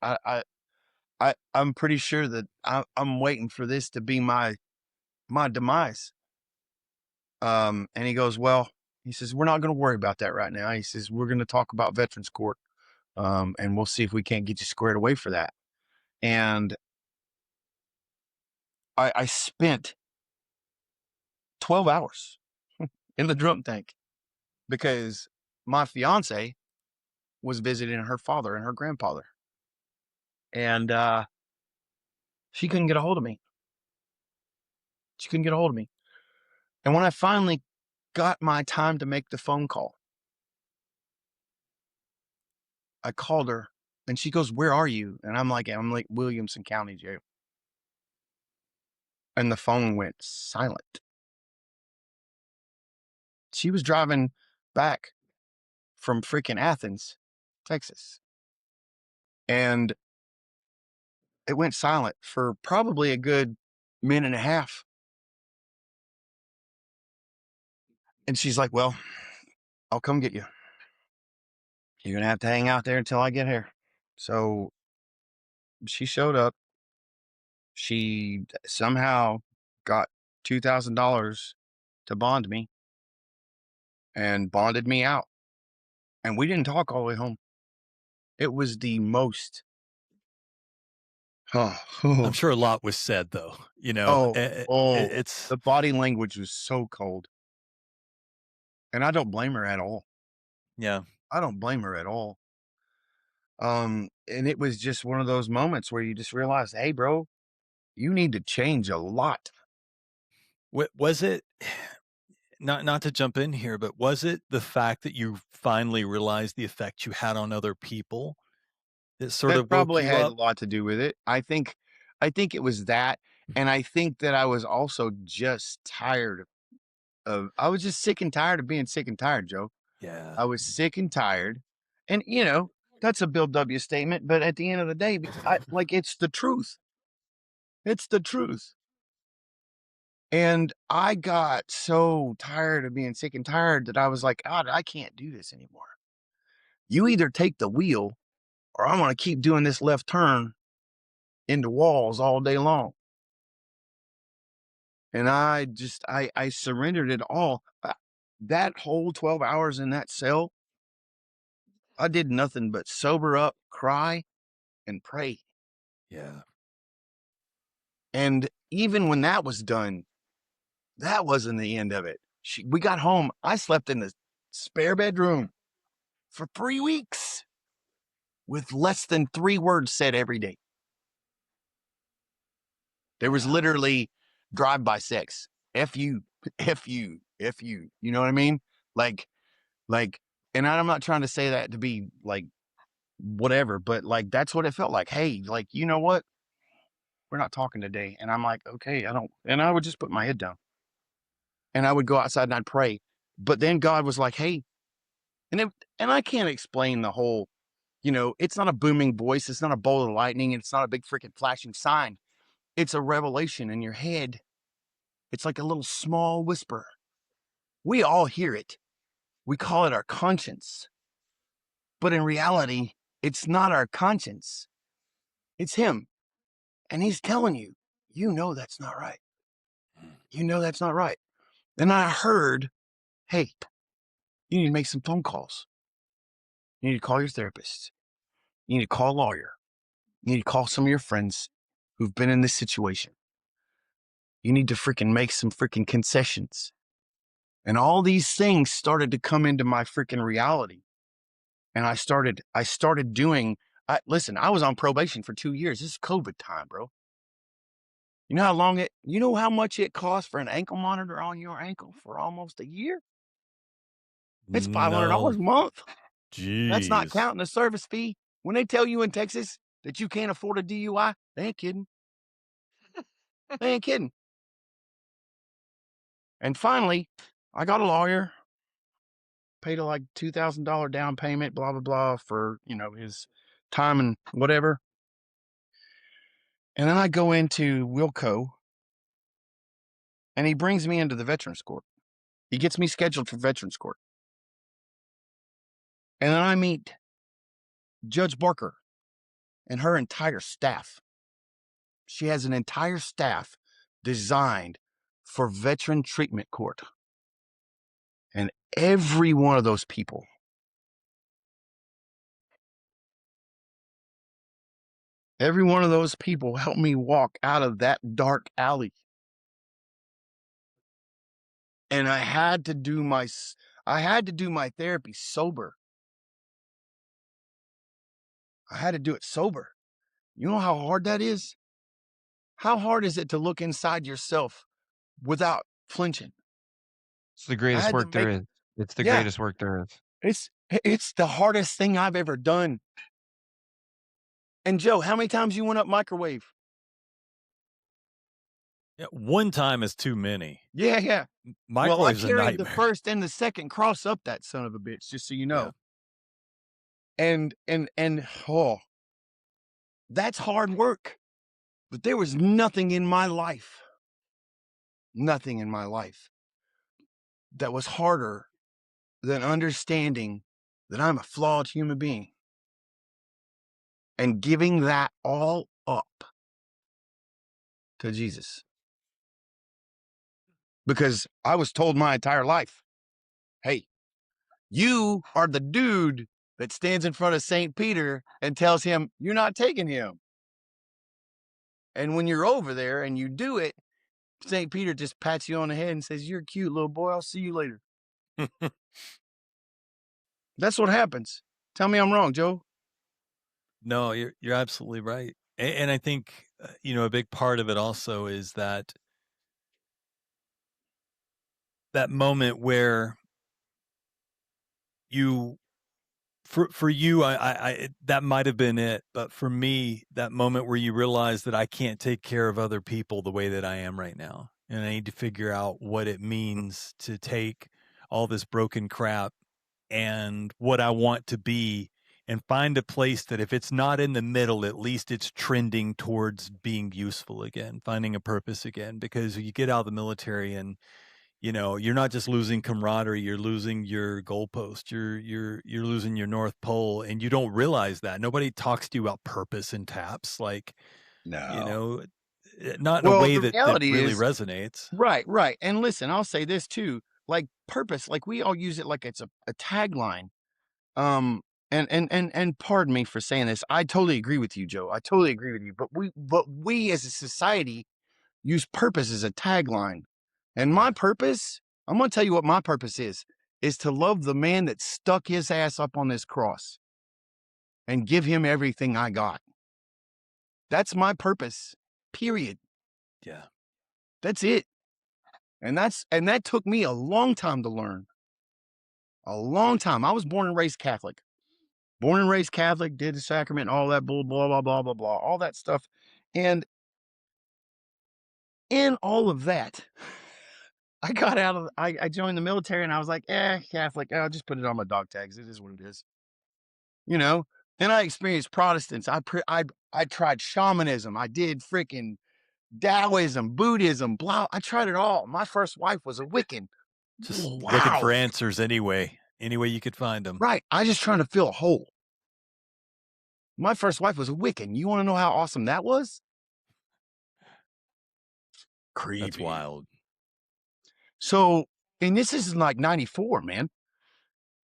I'm pretty sure that I'm waiting for this to be my demise. And he goes, well, he says, we're not going to worry about that right now. He says, we're going to talk about Veterans Court. And we'll see if we can't get you squared away for that. And I spent 12 hours in the drunk tank because my fiance was visiting her father and her grandfather. And she couldn't get a hold of me. She couldn't get a hold of me. And when I finally got my time to make the phone call, I called her and she goes, "Where are you?" And I'm like Williamson County Jail. And the phone went silent. She was driving back from freaking Athens, Texas. And it went silent for probably a good minute and a half. And she's like, "Well, I'll come get you. You're going to have to hang out there until I get here." So she showed up. She somehow got $2,000 to bond me and bonded me out. And we didn't talk all the way home. It was the most. I'm sure a lot was said, though. You know, it's the body language was so cold. And I don't blame her at all. Yeah. I don't blame her at all. And it was just one of those moments where you just realize, hey, bro, you need to change a lot. Was it not to jump in here, but was it the fact that you finally realized the effect you had on other people that sort of woke probably you had up? a lot to do with it. I think it was that. And I think that I was also just tired I was just sick and tired of being sick and tired, Joe. Yeah. I was sick and tired. And, that's a Bill W. statement. But at the end of the day, it's the truth. It's the truth. And I got so tired of being sick and tired that I was like, God, I can't do this anymore. You either take the wheel or I'm going to keep doing this left turn into walls all day long. And I surrendered it all. That whole 12 hours in that cell, I did nothing but sober up, cry, and pray. Yeah. And even when that was done, that wasn't the end of it. We got home. I slept in the spare bedroom for 3 weeks with less than 3 words said every day. There was literally drive-by sex. F you, F you, F you. You know what I mean? Like, and I'm not trying to say that to be like whatever, but like that's what it felt like. Hey, like, you know what? We're not talking today. And I'm like, okay, and I would just put my head down. And I would go outside and I'd pray. But then God was like, hey, and I can't explain the whole, it's not a booming voice, it's not a bolt of lightning, it's not a big freaking flashing sign. It's a revelation in your head. It's like a little small whisper. We all hear it. We call it our conscience. But in reality, it's not our conscience. It's him. And he's telling you, that's not right. That's not right. And I heard, hey, you need to make some phone calls. You need to call your therapist. You need to call a lawyer. You need to call some of your friends who've been in this situation. You need to freaking make some freaking concessions. And all these things started to come into my freaking reality. And I started doing, listen, I was on probation for 2 years. This is COVID time, bro. You know how much it costs for an ankle monitor on your ankle for almost a year? It's $500 a month. Jeez. That's not counting the service fee. When they tell you in Texas that you can't afford a DUI, they ain't kidding. They ain't kidding. And finally, I got a lawyer, paid a like $2,000 down payment, blah, blah, blah, for, his time and whatever. And then I go into Wilco, and he brings me into the Veterans Court. He gets me scheduled for Veterans Court. And then I meet Judge Barker and her entire staff. She has an entire staff designed for veteran treatment court. And every one of those people helped me walk out of that dark alley. And I had to do my therapy sober. I had to do it sober. You know how hard that is? How hard is it to look inside yourself without flinching? It's the I greatest had to work there make, is. It's the yeah, greatest work there is. it's the hardest thing I've ever done. And Joe, how many times you went up microwave? Yeah, one time is too many. Yeah, yeah. Well, I Microwave's a carried the nightmare. first and the second cross up that son of a bitch, just so you know. Yeah. And oh, that's hard work. But there was nothing in my life that was harder than understanding that I'm a flawed human being and giving that all up to Jesus. Because I was told my entire life, hey, you are the dude that stands in front of St. Peter and tells him you're not taking him. And when you're over there and you do it, St. Peter just pats you on the head and says, you're cute, little boy. I'll see you later. That's what happens. Tell me I'm wrong, Joe. No, you're absolutely right. And I think, a big part of it also is that moment where you, for you, that might have been it. But for me, that moment where you realize that I can't take care of other people the way that I am right now. And I need to figure out what it means to take all this broken crap and what I want to be and find a place that if it's not in the middle, at least it's trending towards being useful again, finding a purpose again. Because you get out of the military and, you're not just losing camaraderie, you're losing your goalpost, you're losing your North Pole, and you don't realize that. Nobody talks to you about purpose in TAPS, like, No. not in a way that reality really is, resonates. Right. And listen, I'll say this too, like purpose, like we all use it like it's a tagline. And pardon me for saying this. I totally agree with you, Joe. I totally agree with you. But we as a society use purpose as a tagline. And my purpose, I'm going to tell you what my purpose is to love the man that stuck his ass up on this cross and give him everything I got. That's my purpose, period. Yeah. That's it. And that took me a long time to learn. A long time. I was born and raised Catholic. Did the sacrament, all that blah, blah, blah, blah, blah, blah, all that stuff. And in all of that, I joined the military and I was like, Catholic, I'll just put it on my dog tags. It is what it is. Then I experienced Protestants. I tried shamanism. I did freaking Taoism, Buddhism, blah. I tried it all. My first wife was a Wiccan. Just looking for answers any way you could find them. Right. I just trying to fill a hole. My first wife was a Wiccan. You want to know how awesome that was? Creepy. That's wild. So, and this is like 94, man.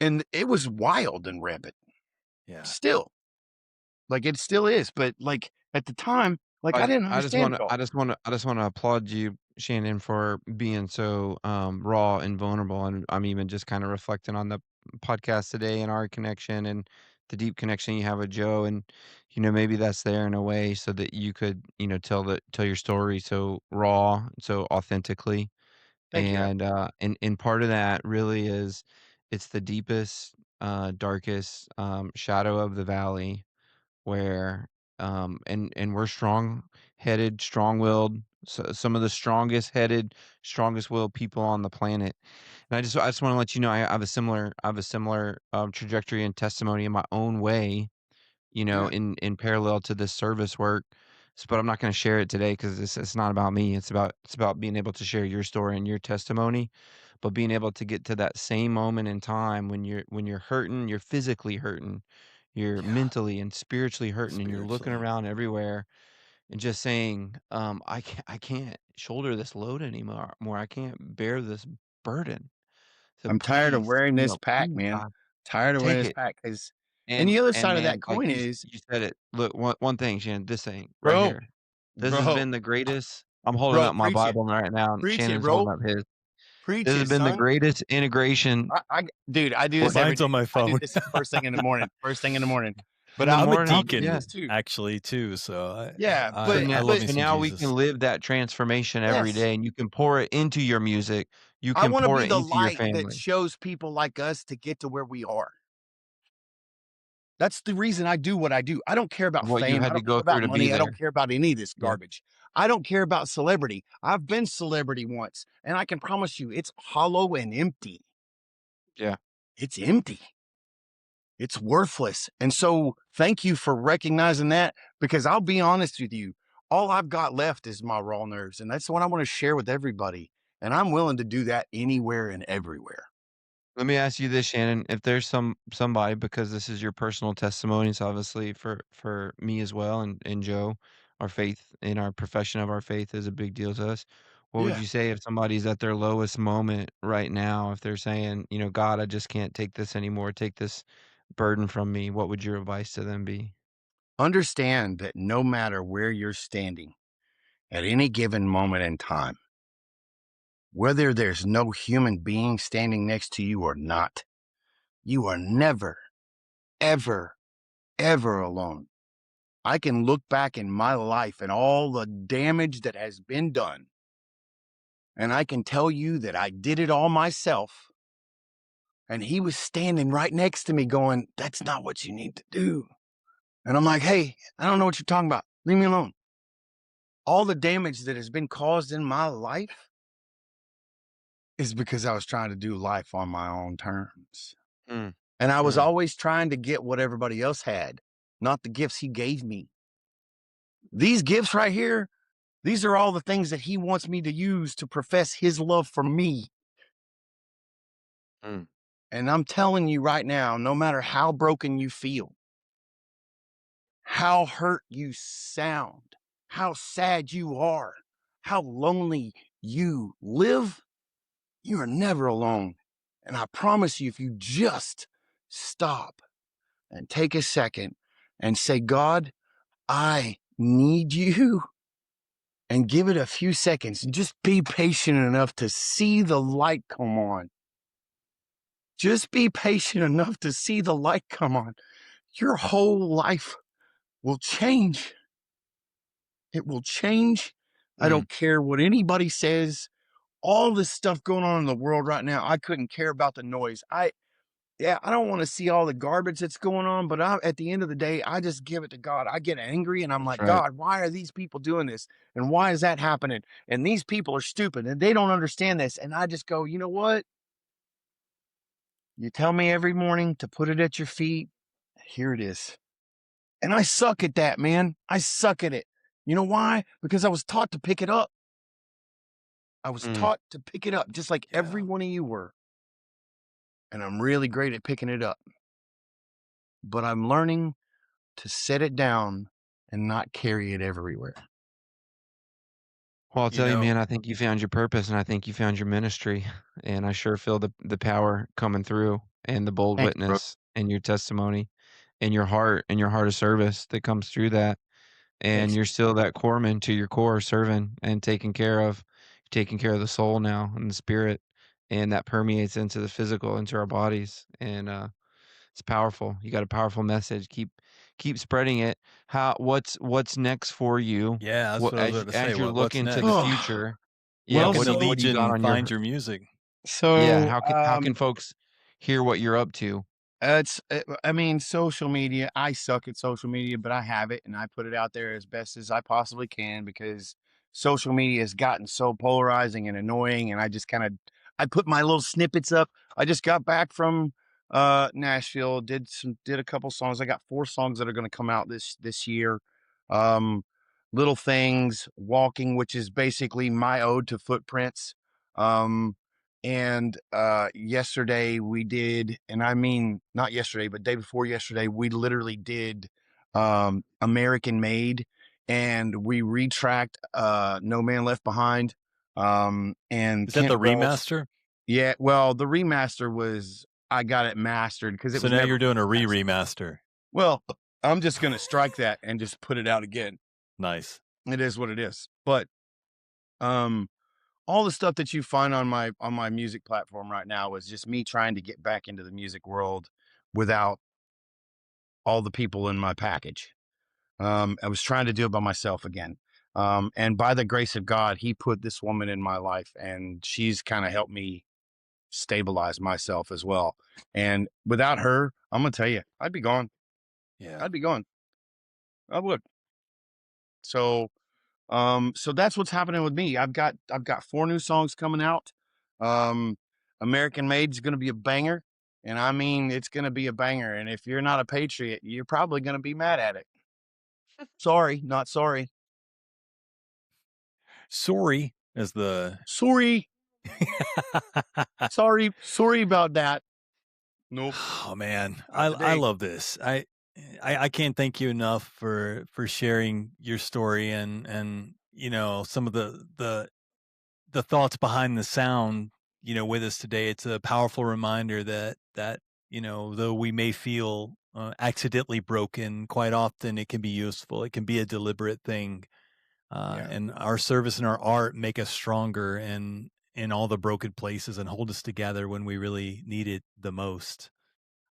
And it was wild and rampant. Yeah. Still. Like it still is. But like at the time, like I didn't understand it all. I just want to applaud you, Shannon, for being so raw and vulnerable. And I'm even just kind of reflecting on the podcast today and our connection and the deep connection you have with Joe. And maybe that's there in a way so that you could tell your story so raw, so authentically. Thank you. And part of that really is it's the deepest, darkest shadow of the valley where and we're strong-headed, strong-willed, some of the strongest-headed, strongest-willed people on the planet. And I just want to let you know I have a similar trajectory and testimony in my own way, in parallel to this service work. But I'm not going to share it today because it's not about me. It's about being able to share your story and your testimony, but being able to get to that same moment in time when you're hurting, you're physically hurting, you're mentally and spiritually hurting, and you're looking around everywhere and just saying, I can't shoulder this load anymore. I can't bear this burden. So I'm tired of please, wearing this pack, please, man. God, Tired of wearing take this it. pack. And the other side of that coin is, you said it. Look, one thing, Shannon, this thing right bro, here. This has bro, been the greatest. I'm holding up my preach it. Bible right now. And Preach it, Shannon's bro. holding up his. Preach This has it, been the son. greatest integration. Dude, I do this every Mine's day. on my I do phone. this first thing in the morning. First thing in the morning. But In the I'm a morning, I'll do deacon this too. actually too, so Yeah, I but love me so some now we Jesus. can live that transformation every yes, day, and you can pour it into your music. You I can want to pour be it the into your light that family. shows people like us to get to where we are. That's the reason I do what I do. I don't care about What you fame. I had to don't care go through about to be money. I don't there. care about any of this Yeah. garbage. I don't care about celebrity. I've been celebrity once, and I can promise you it's hollow and empty. Yeah. It's empty. It's worthless. And so thank you for recognizing that, because I'll be honest with you, all I've got left is my raw nerves. And that's what I want to share with everybody. And I'm willing to do that anywhere and everywhere. Let me ask you this, Shannon. If there's somebody, because this is your personal testimonies, obviously for me as well, and Joe, our faith in our profession of our faith is a big deal to us. What would Yeah. you say if somebody's at their lowest moment right now? If they're saying, God, I just can't take this anymore, take this burden from me, what would your advice to them be? Understand that no matter where you're standing at any given moment in time, whether there's no human being standing next to you or not, you are never, ever, ever alone. I can look back in my life and all the damage that has been done, and I can tell you that I did it all myself. And he was standing right next to me going, that's not what you need to do. And I'm like, hey, I don't know what you're talking about. Leave me alone. All the damage that has been caused in my life is because I was trying to do life on my own terms. Mm. And I was Mm. always trying to get what everybody else had, not the gifts he gave me. These gifts right here, these are all the things that he wants me to use to profess his love for me. Mm. And I'm telling you right now, no matter how broken you feel, how hurt you sound, how sad you are, how lonely you live, you are never alone. And I promise you, if you just stop and take a second and say, God, I need you, and give it a few seconds, and just be patient enough to see the light come on. Just be patient enough to see the light come on. Your whole life will change. It will change. I don't care what anybody says. All this stuff going on in the world right now, I couldn't care about the noise. I don't want to see all the garbage that's going on, but at the end of the day, I just give it to God. I get angry and I'm That's like, right. God, why are these people doing this? And why is that happening? And these people are stupid and they don't understand this. And I just go, you know what? You tell me every morning to put it at your feet. Here it is. And I suck at that, man. I suck at it. You know why? Because I was taught to pick it up. I was taught to pick it up just like every one of you were. And I'm really great at picking it up. But I'm learning to set it down and not carry it everywhere. Well, I'll You tell you, know, man, I think you found your purpose, and I think you found your ministry, and I sure feel the power coming through, and the bold Thank you, bro. witness, and your testimony, and your heart of service that comes through that. And Thanks. you're still that corpsman to your core, serving and taking care of the soul now and the spirit, and that permeates into the physical, into our bodies, and it's powerful. You got a powerful message. Keep spreading it. What's next for you? yeah, that's What what I was about to say. as you're What's looking to the next? future? Yeah, How Well, can the what do you got Legion on your find your music? yeah, so how can folks hear what you're up to? I mean, social media. I suck at social media, but I have it and I put it out there as best as I possibly can because social media has gotten so polarizing and annoying. And I put my little snippets up. I just got back from Nashville, did a couple songs. I got 4 songs that are going to come out this year. Um, Little Things, Walking, which is basically my ode to Footprints. And yesterday we did, and I mean not yesterday, but day before yesterday, we literally did American Made, and we retracked No Man Left Behind. And Is that Kent the Wells. remaster? Yeah, well, the remaster was I got it mastered because it So was now never you're doing a remastered. remaster. Well, I'm just gonna strike that and just put it out again. Nice. It is what it is. But all the stuff that you find on my music platform right now is just me trying to get back into the music world without all the people in my package. I was trying to do it by myself again. And by the grace of God, he put this woman in my life, and she's kind of helped me stabilize myself as well. And without her, I'm gonna tell you, I'd be gone. Yeah. I'd be gone. I would. So, so that's what's happening with me. I've got 4 new songs coming out. American Made's gonna be a banger, and I mean it's gonna be a banger. And if you're not a patriot, you're probably gonna be mad at it. Sorry, not sorry. Sorry as the Sorry. Sorry about that. Nope. Oh man, Not I today. love this. I can't thank you enough for sharing your story and some of the thoughts behind the sound with us today. It's a powerful reminder that though we may feel accidentally broken, quite often it can be useful. It can be a deliberate thing, and our service and our art make us stronger in all the broken places and hold us together when we really need it the most.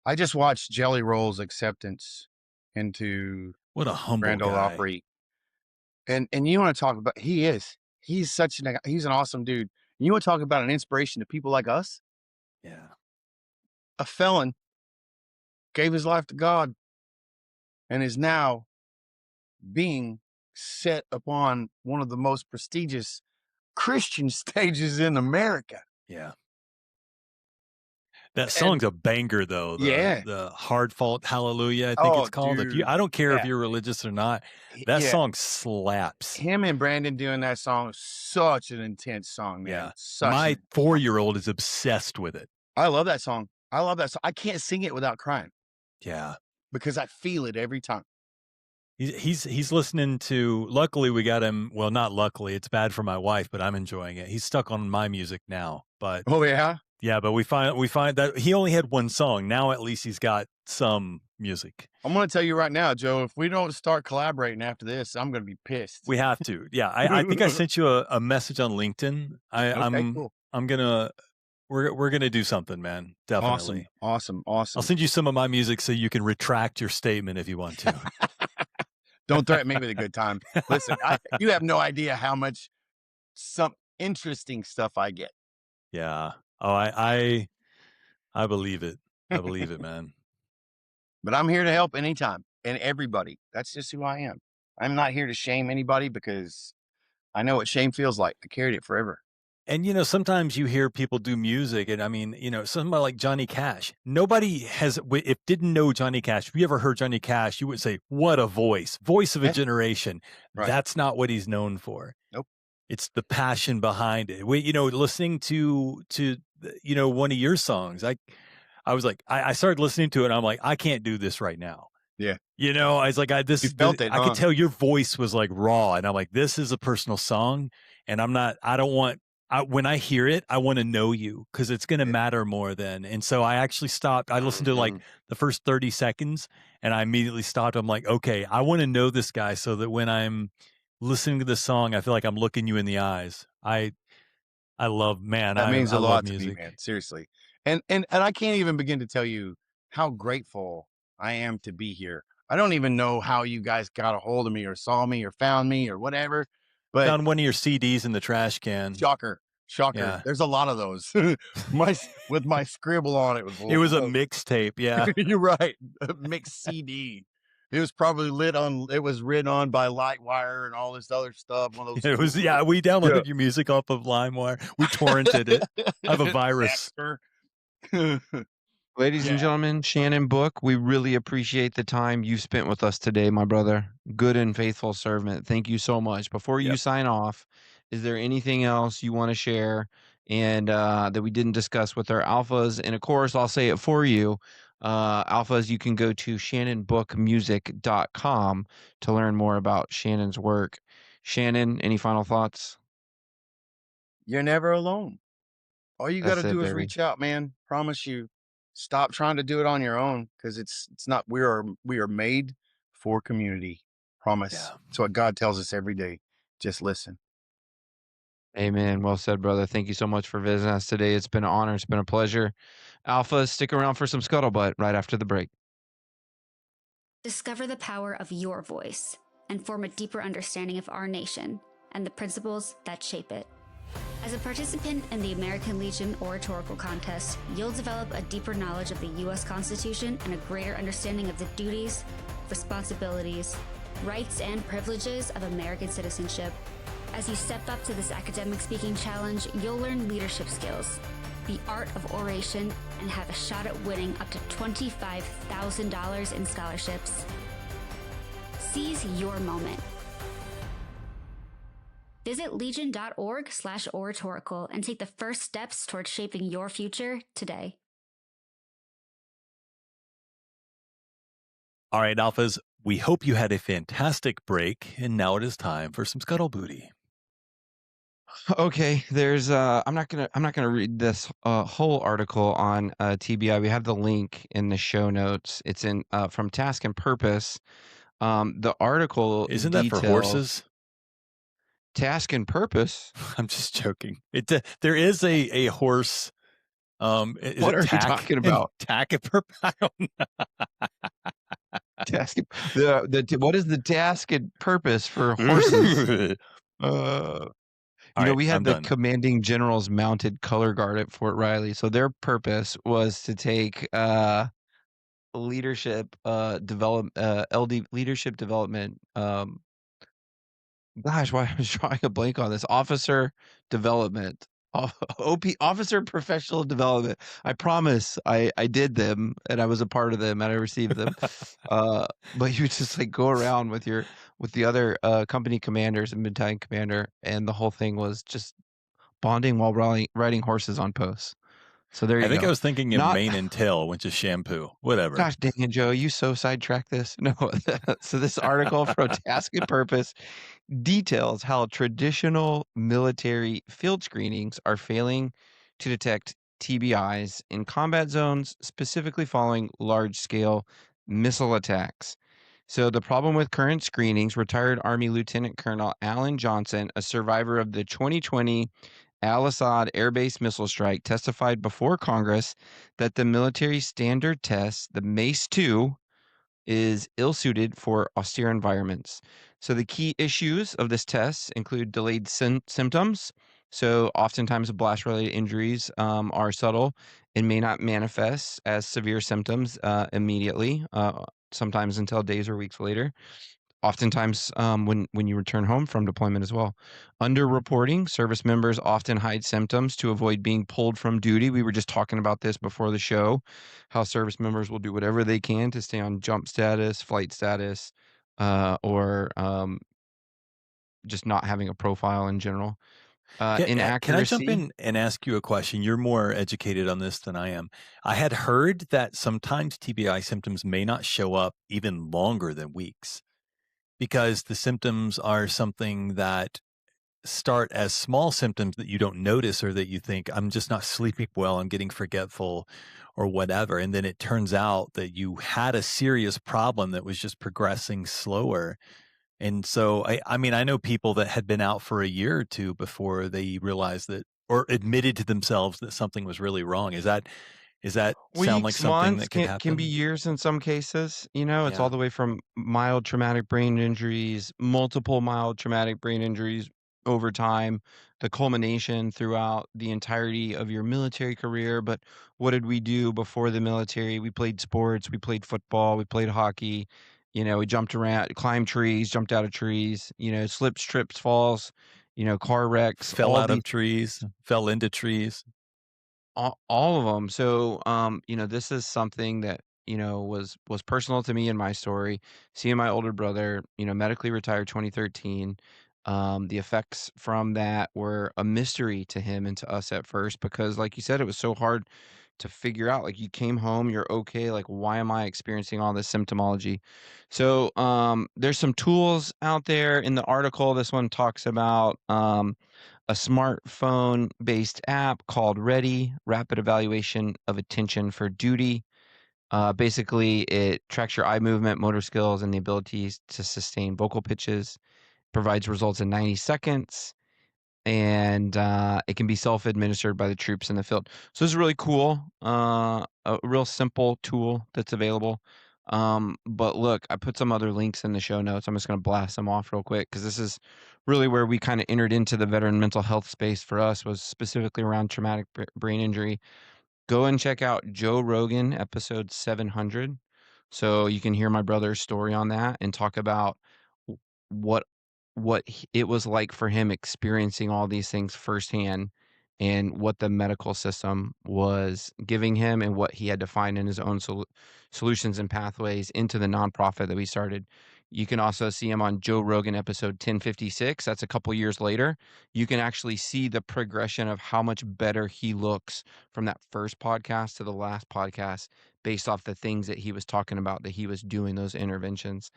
I just watched Jelly Roll's acceptance into What a humble Grand Ole guy. Opry. And you want to talk about he's such he's an awesome dude. You want to talk about an inspiration to people like us? Yeah. A felon gave his life to God and is now being set upon one of the most prestigious Christian stages in America. Yeah. That song's a banger though. The Hard Fault Hallelujah, I think it's called. Dude. I don't care if you're religious or not, that song slaps. Him and Brandon doing that song is such an intense song, man. Yeah. Such My 4-year-old is obsessed with it. I love that song. I love that song. I can't sing it without crying. Yeah. Because I feel it every time. He's listening to, luckily we got him, well, not luckily, it's bad for my wife, but I'm enjoying it. He's stuck on my music now, but oh yeah. Yeah, but we find that he only had one song. Now at least he's got some music. I'm going to tell you right now, Joe, if we don't start collaborating after this, I'm going to be pissed. We have to. Yeah, I think I sent you a message on LinkedIn. Cool. We're gonna do something, man. Definitely. Awesome. I'll send you some of my music so you can retract your statement if you want to. Don't threaten me with a good time. Listen, you have no idea how much some interesting stuff I get. Yeah. Oh, I believe it. I believe it, man. But I'm here to help anytime and everybody. That's just who I am. I'm not here to shame anybody because I know what shame feels like. I carried it forever. And, sometimes you hear people do music and I mean, somebody like Johnny Cash, nobody didn't know Johnny Cash. If you ever heard Johnny Cash, you would say, what a voice of a generation. Right. That's not what he's known for. Nope. It's the passion behind it. Listening to one of your songs, I was like, I started listening to it and I'm like, I can't do this right now. Yeah. I was like, I could tell your voice was like raw and I'm like, this is a personal song and when I hear it, I want to know you because it's going to matter more then. And so I actually stopped. I listened to like the first 30 seconds and I immediately stopped. I'm like, okay, I want to know this guy so that when I'm listening to the song, I feel like I'm looking you in the eyes. I love, man. That means a lot to music. me, man. Seriously. And I can't even begin to tell you how grateful I am to be here. I don't even know how you guys got a hold of me or saw me or found me or whatever. But found one of your CDs in the trash can. Shocker. Yeah. There's a lot of those. with my scribble on it. It was a mixtape. Yeah. You're right. A mixed CD. It was probably it was written on by Lightwire and all this other stuff. One of those. It was, we downloaded your music off of LimeWire. We torrented it. I have a virus. Ladies and gentlemen, Shannon Book, we really appreciate the time you spent with us today, my brother. Good and faithful servant. Thank you so much. Before you sign off, is there anything else you want to share and that we didn't discuss with our alphas? And of course, I'll say it for you. Alphas, you can go to shannonbookmusic.com to learn more about Shannon's work. Shannon, any final thoughts? You're never alone. All you got to do is reach out, man. Promise you. Stop trying to do it on your own because it's not. We are made for community. Promise. That's what God tells us every day. Just listen. Amen. Well said, brother. Thank you so much for visiting us today. It's been an honor. It's been a pleasure. Alpha, stick around for some Scuttlebutt right after the break. Discover the power of your voice and form a deeper understanding of our nation and the principles that shape it. As a participant in the American Legion Oratorical Contest, you'll develop a deeper knowledge of the U.S. Constitution and a greater understanding of the duties, responsibilities, rights, and privileges of American citizenship. As you step up to this academic speaking challenge, you'll learn leadership skills, the art of oration, and have a shot at winning up to $25,000 in scholarships. Seize your moment. Visit legion.org/oratorical and take the first steps towards shaping your future today. All right, Alphas, we hope you had a fantastic break, and now it is time for some Scuttle Booty. Okay, there's I'm not gonna read this whole article on TBI. We have the link in the show notes. It's in from Task and Purpose. The article Isn't that for details horses? Task and Purpose. I'm just joking. There is a horse. Is What it are you tack talking about? Tack and purpose? I don't know. Task what is the task and purpose for horses? You know, right, we had I'm the done. commanding general's mounted color guard at Fort Riley. So their purpose was to take leadership LD leadership development. Gosh, why I was drawing a blank on this. Officer development. Officer professional development. I promise I did them and I was a part of them and I received them. But you just like go around with the other company commanders and battalion commander, and the whole thing was just bonding while riding horses on posts. So there you I think go. I was thinking of Not mane and tail, which is shampoo. Whatever. Gosh dang it, Joe, you so sidetracked this. No, so this article from Task and Purpose details how traditional military field screenings are failing to detect TBIs in combat zones, specifically following large-scale missile attacks. So the problem with current screenings, retired Army Lieutenant Colonel Alan Johnson, a survivor of the 2020 Al-Assad Air Base missile strike, testified before Congress that the military standard test, the MACE-2, is ill-suited for austere environments. So the key issues of this test include delayed symptoms. So oftentimes blast-related injuries are subtle and may not manifest as severe symptoms immediately, sometimes until days or weeks later. Oftentimes, when you return home from deployment as well. Underreporting, service members often hide symptoms to avoid being pulled from duty. We were just talking about this before the show, how service members will do whatever they can to stay on jump status, flight status, or just not having a profile in general. Can I jump Inaccuracy. in and ask you a question? You're more educated on this than I am. I had heard that sometimes TBI symptoms may not show up even longer than weeks because the symptoms are something that start as small symptoms that you don't notice or that you think, I'm just not sleeping well, I'm getting forgetful or whatever. And then it turns out that you had a serious problem that was just progressing slower. And so, I mean, I know people that had been out for a year or two before they realized that or admitted to themselves that something was really wrong. Does that sound like Weeks, something months, that could can be happen? years in some cases. You know, it's all Yeah. the way from mild traumatic brain injuries, multiple mild traumatic brain injuries over time, the culmination throughout the entirety of your military career. But what did we do before the military? We played sports, we played football, we played hockey. You know, we jumped around, climbed trees, jumped out of trees, you know, slips, trips, falls, you know, car wrecks, Fell out of trees, fell into trees. all of them. So, you know, this is something that, you know, was personal to me in my story. Seeing my older brother, you know, medically retired 2013. The effects from that were a mystery to him and to us at first because, like you said, it was so hard to figure out. Like, you came home, you're okay. Like, why am I experiencing all this symptomology? So, there's some tools out there in the article. This one talks about a smartphone-based app called Ready, Rapid Evaluation of Attention for Duty. Basically, it tracks your eye movement, motor skills, and the abilities to sustain vocal pitches, provides results in 90 seconds. and it can be self-administered by the troops in the field. So this is really cool. A real simple tool that's available. But look, I put some other links in the show notes. I'm just going to blast them off real quick because this is really where we kind of entered into the veteran mental health space for us, was specifically around traumatic brain injury. Go and check out Joe Rogan episode 700, so you can hear my brother's story on that and talk about what it was like for him experiencing all these things firsthand, and what the medical system was giving him, and what he had to find in his own solutions and pathways into the nonprofit that we started. You can also see him on Joe Rogan episode 1056. That's a couple years later. You can actually see the progression of how much better he looks from that first podcast to the last podcast, based off the things that he was talking about, that he was doing those interventions.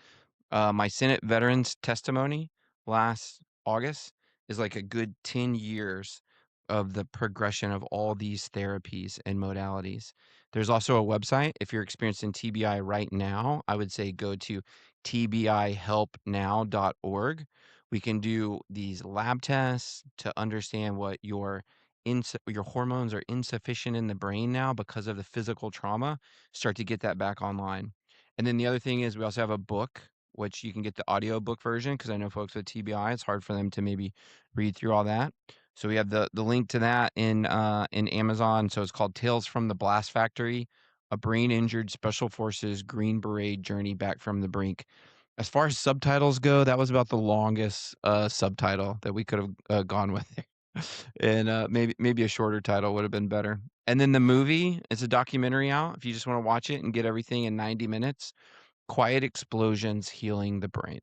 My Senate veterans testimony last August is like a good 10 years of the progression of all these therapies and modalities. There's also a website. If you're experiencing TBI right now, I would say go to tbihelpnow.org. We can do these lab tests to understand what your hormones are insufficient in the brain now because of the physical trauma. Start to get that back online. And then the other thing is we also have a book, which you can get the audio book version, because I know folks with TBI, it's hard for them to maybe read through all that. So we have the link to that in Amazon. So it's called Tales from the Blast Factory, a brain injured Special Forces Green Beret journey back from the brink. As far as subtitles go, that was about the longest subtitle that we could have gone with. And maybe a shorter title would have been better. And then the movie, it's a documentary out if you just want to watch it and get everything in 90 minutes. Quiet Explosions Healing the Brain.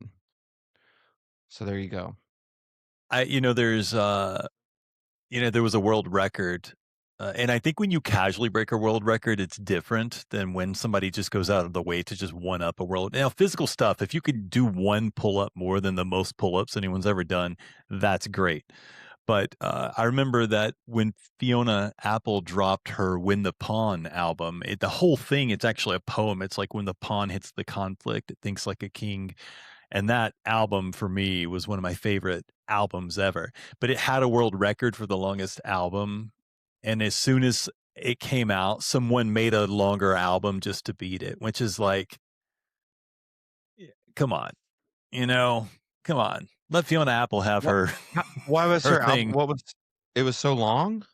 So there you go. There's there was a world record, and I think when you casually break a world record, it's different than when somebody just goes out of the way to just one up a world. Now, physical stuff, if you could do one pull up more than the most pull ups anyone's ever done, that's great. But I remember that when Fiona Apple dropped her When the Pawn album, the whole thing, it's actually a poem. It's like, when the pawn hits the conflict, it thinks like a king. And that album for me was one of my favorite albums ever. But it had a world record for the longest album. And as soon as it came out, someone made a longer album just to beat it, which is like, come on, come on. Let Fiona Apple have her. Why was her thing. album? It was so long?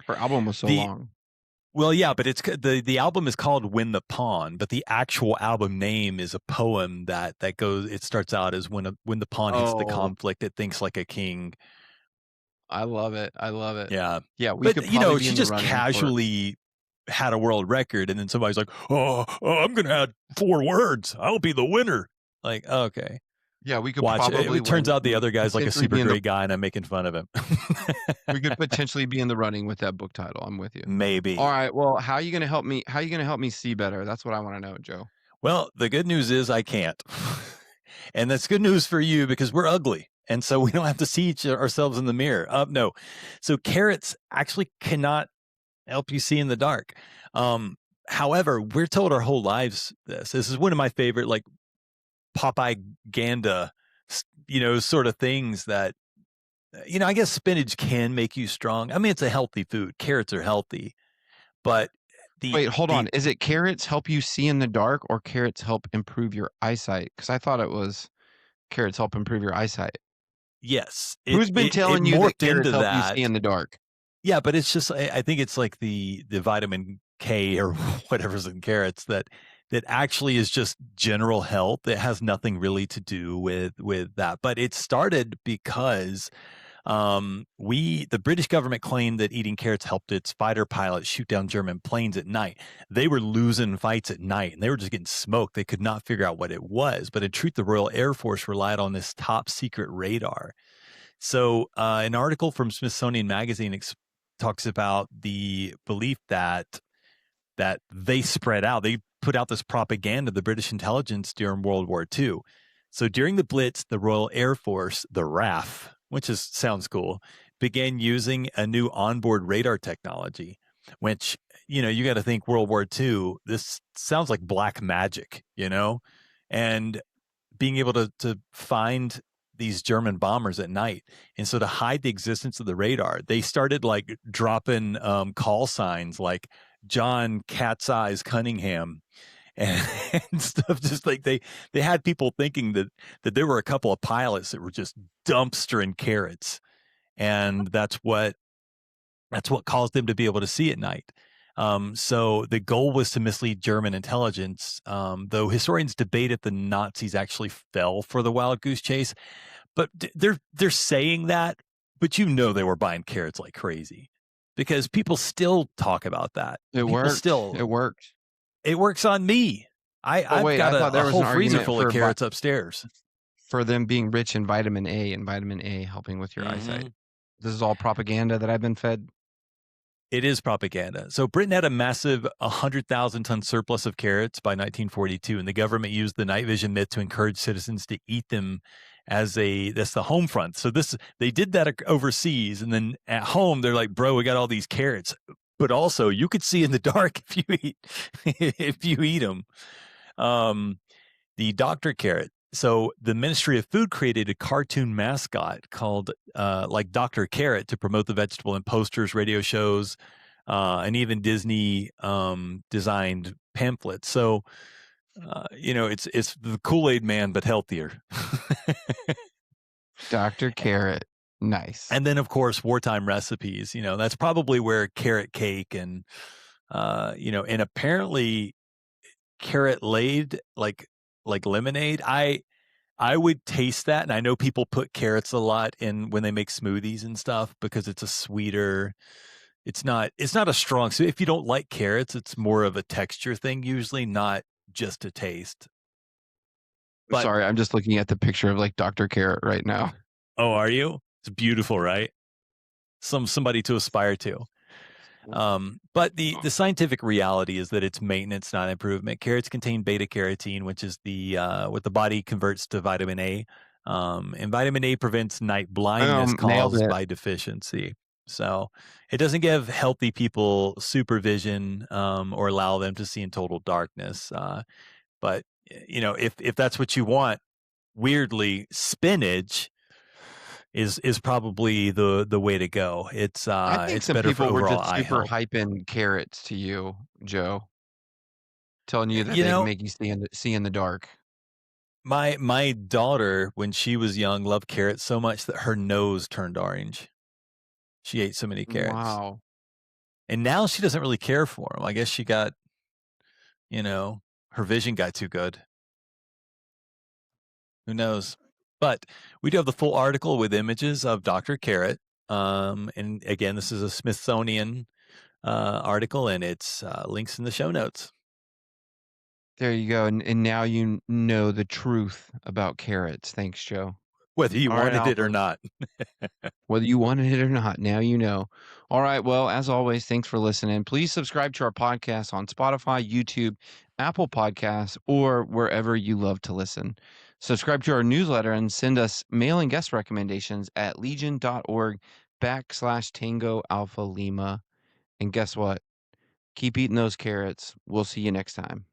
Her album was so long. Well, yeah, but it's the album is called When the Pawn, but the actual album name is a poem that goes. It starts out as when the pawn hits the conflict, it thinks like a king. I love it. Yeah, yeah. But she just casually had a world record, and then somebody's like, "Oh, I'm gonna add 4 words. I'll be the winner." Like, okay. Yeah, we could watch probably. It turns out the other guy's like a super great guy, and I'm making fun of him. We could potentially be in the running with that book title. I'm with you. Maybe. All right. Well, how are you going to help me? How are you going to help me see better? That's what I want to know, Joe. Well, the good news is I can't, and that's good news for you because we're ugly, and so we don't have to see ourselves in the mirror. No, so carrots actually cannot help you see in the dark. However, we're told our whole lives this is one of my favorite, like, propaganda, sort of things that, I guess spinach can make you strong. I mean, it's a healthy food. Carrots are healthy, but wait, hold on. Is it carrots help you see in the dark, or carrots help improve your eyesight? Because I thought it was carrots help improve your eyesight. Yes. Who's been telling you that carrots help you see in the dark? Yeah, but it's just, I think it's like the vitamin K or whatever's in carrots that actually is just general health. It has nothing really to do with that. But it started because the British government claimed that eating carrots helped its fighter pilots shoot down German planes at night. They were losing fights at night, and they were just getting smoked. They could not figure out what it was. But in truth, the Royal Air Force relied on this top secret radar. So an article from Smithsonian Magazine talks about the belief that they spread out. They put out this propaganda, the British intelligence, during World War II. So during the Blitz, the Royal Air Force, the RAF, which sounds cool, began using a new onboard radar technology, which, you got to think World War II, this sounds like black magic, and being able to find these German bombers at night. And so to hide the existence of the radar, they started like dropping call signs like John Cat's Eyes Cunningham and, and stuff. Just like they had people thinking that there were a couple of pilots that were just dumpstering carrots. And that's what caused them to be able to see at night. So the goal was to mislead German intelligence, though historians debate if the Nazis actually fell for the wild goose chase. But they're saying that, but they were buying carrots like crazy because people still talk about that. It worked. It worked. It works on me. I've got a whole freezer full of carrots upstairs. For them being rich in vitamin A and vitamin A helping with your eyesight. This is all propaganda that I've been fed. It is propaganda. So Britain had a massive 100,000-ton surplus of carrots by 1942, and the government used the night vision myth to encourage citizens to eat them that's the home front. So they did that overseas, and then at home they're like, bro, we got all these carrots, but also you could see in the dark if you eat them. The Dr. Carrot. So the Ministry of Food created a cartoon mascot called like Dr. Carrot to promote the vegetable in posters, radio shows, and even Disney designed pamphlets. So, it's the Kool-Aid Man, but healthier. Dr. Carrot. Nice. And then, of course, wartime recipes. That's probably where carrot cake and apparently carrot laid like lemonade. I would taste that, and I know people put carrots a lot in when they make smoothies and stuff because it's a sweeter. It's not a strong. So if you don't like carrots, it's more of a texture thing usually, not just a taste. But, sorry, I'm just looking at the picture of like Dr. Carrot right now. Oh, are you? It's beautiful, right? Somebody to aspire to. But the scientific reality is that it's maintenance, not improvement. Carrots contain beta carotene, which is what the body converts to vitamin A. And vitamin A prevents night blindness caused by deficiency. So it doesn't give healthy people supervision or allow them to see in total darkness. But if that's what you want, weirdly, spinach is probably the way to go. It's I think it's some better for people were overall just eye super health. hyping carrots to you, Joe, telling you that they make you see in the dark. My daughter, when she was young, loved carrots so much that her nose turned orange. She ate so many carrots. Wow. And now she doesn't really care for them. I guess she got, her vision got too good. Who knows? But we do have the full article with images of Dr. Carrot. And again, this is a Smithsonian article, and it's links in the show notes. There you go. And now you know the truth about carrots. Thanks, Joe. Whether you wanted it or not. Whether you wanted it or not, now you know. All right. Well, as always, thanks for listening. Please subscribe to our podcast on Spotify, YouTube, Apple Podcasts, or wherever you love to listen. Subscribe to our newsletter and send us mail and guest recommendations at legion.org/Tango Alpha Lima. And guess what? Keep eating those carrots. We'll see you next time.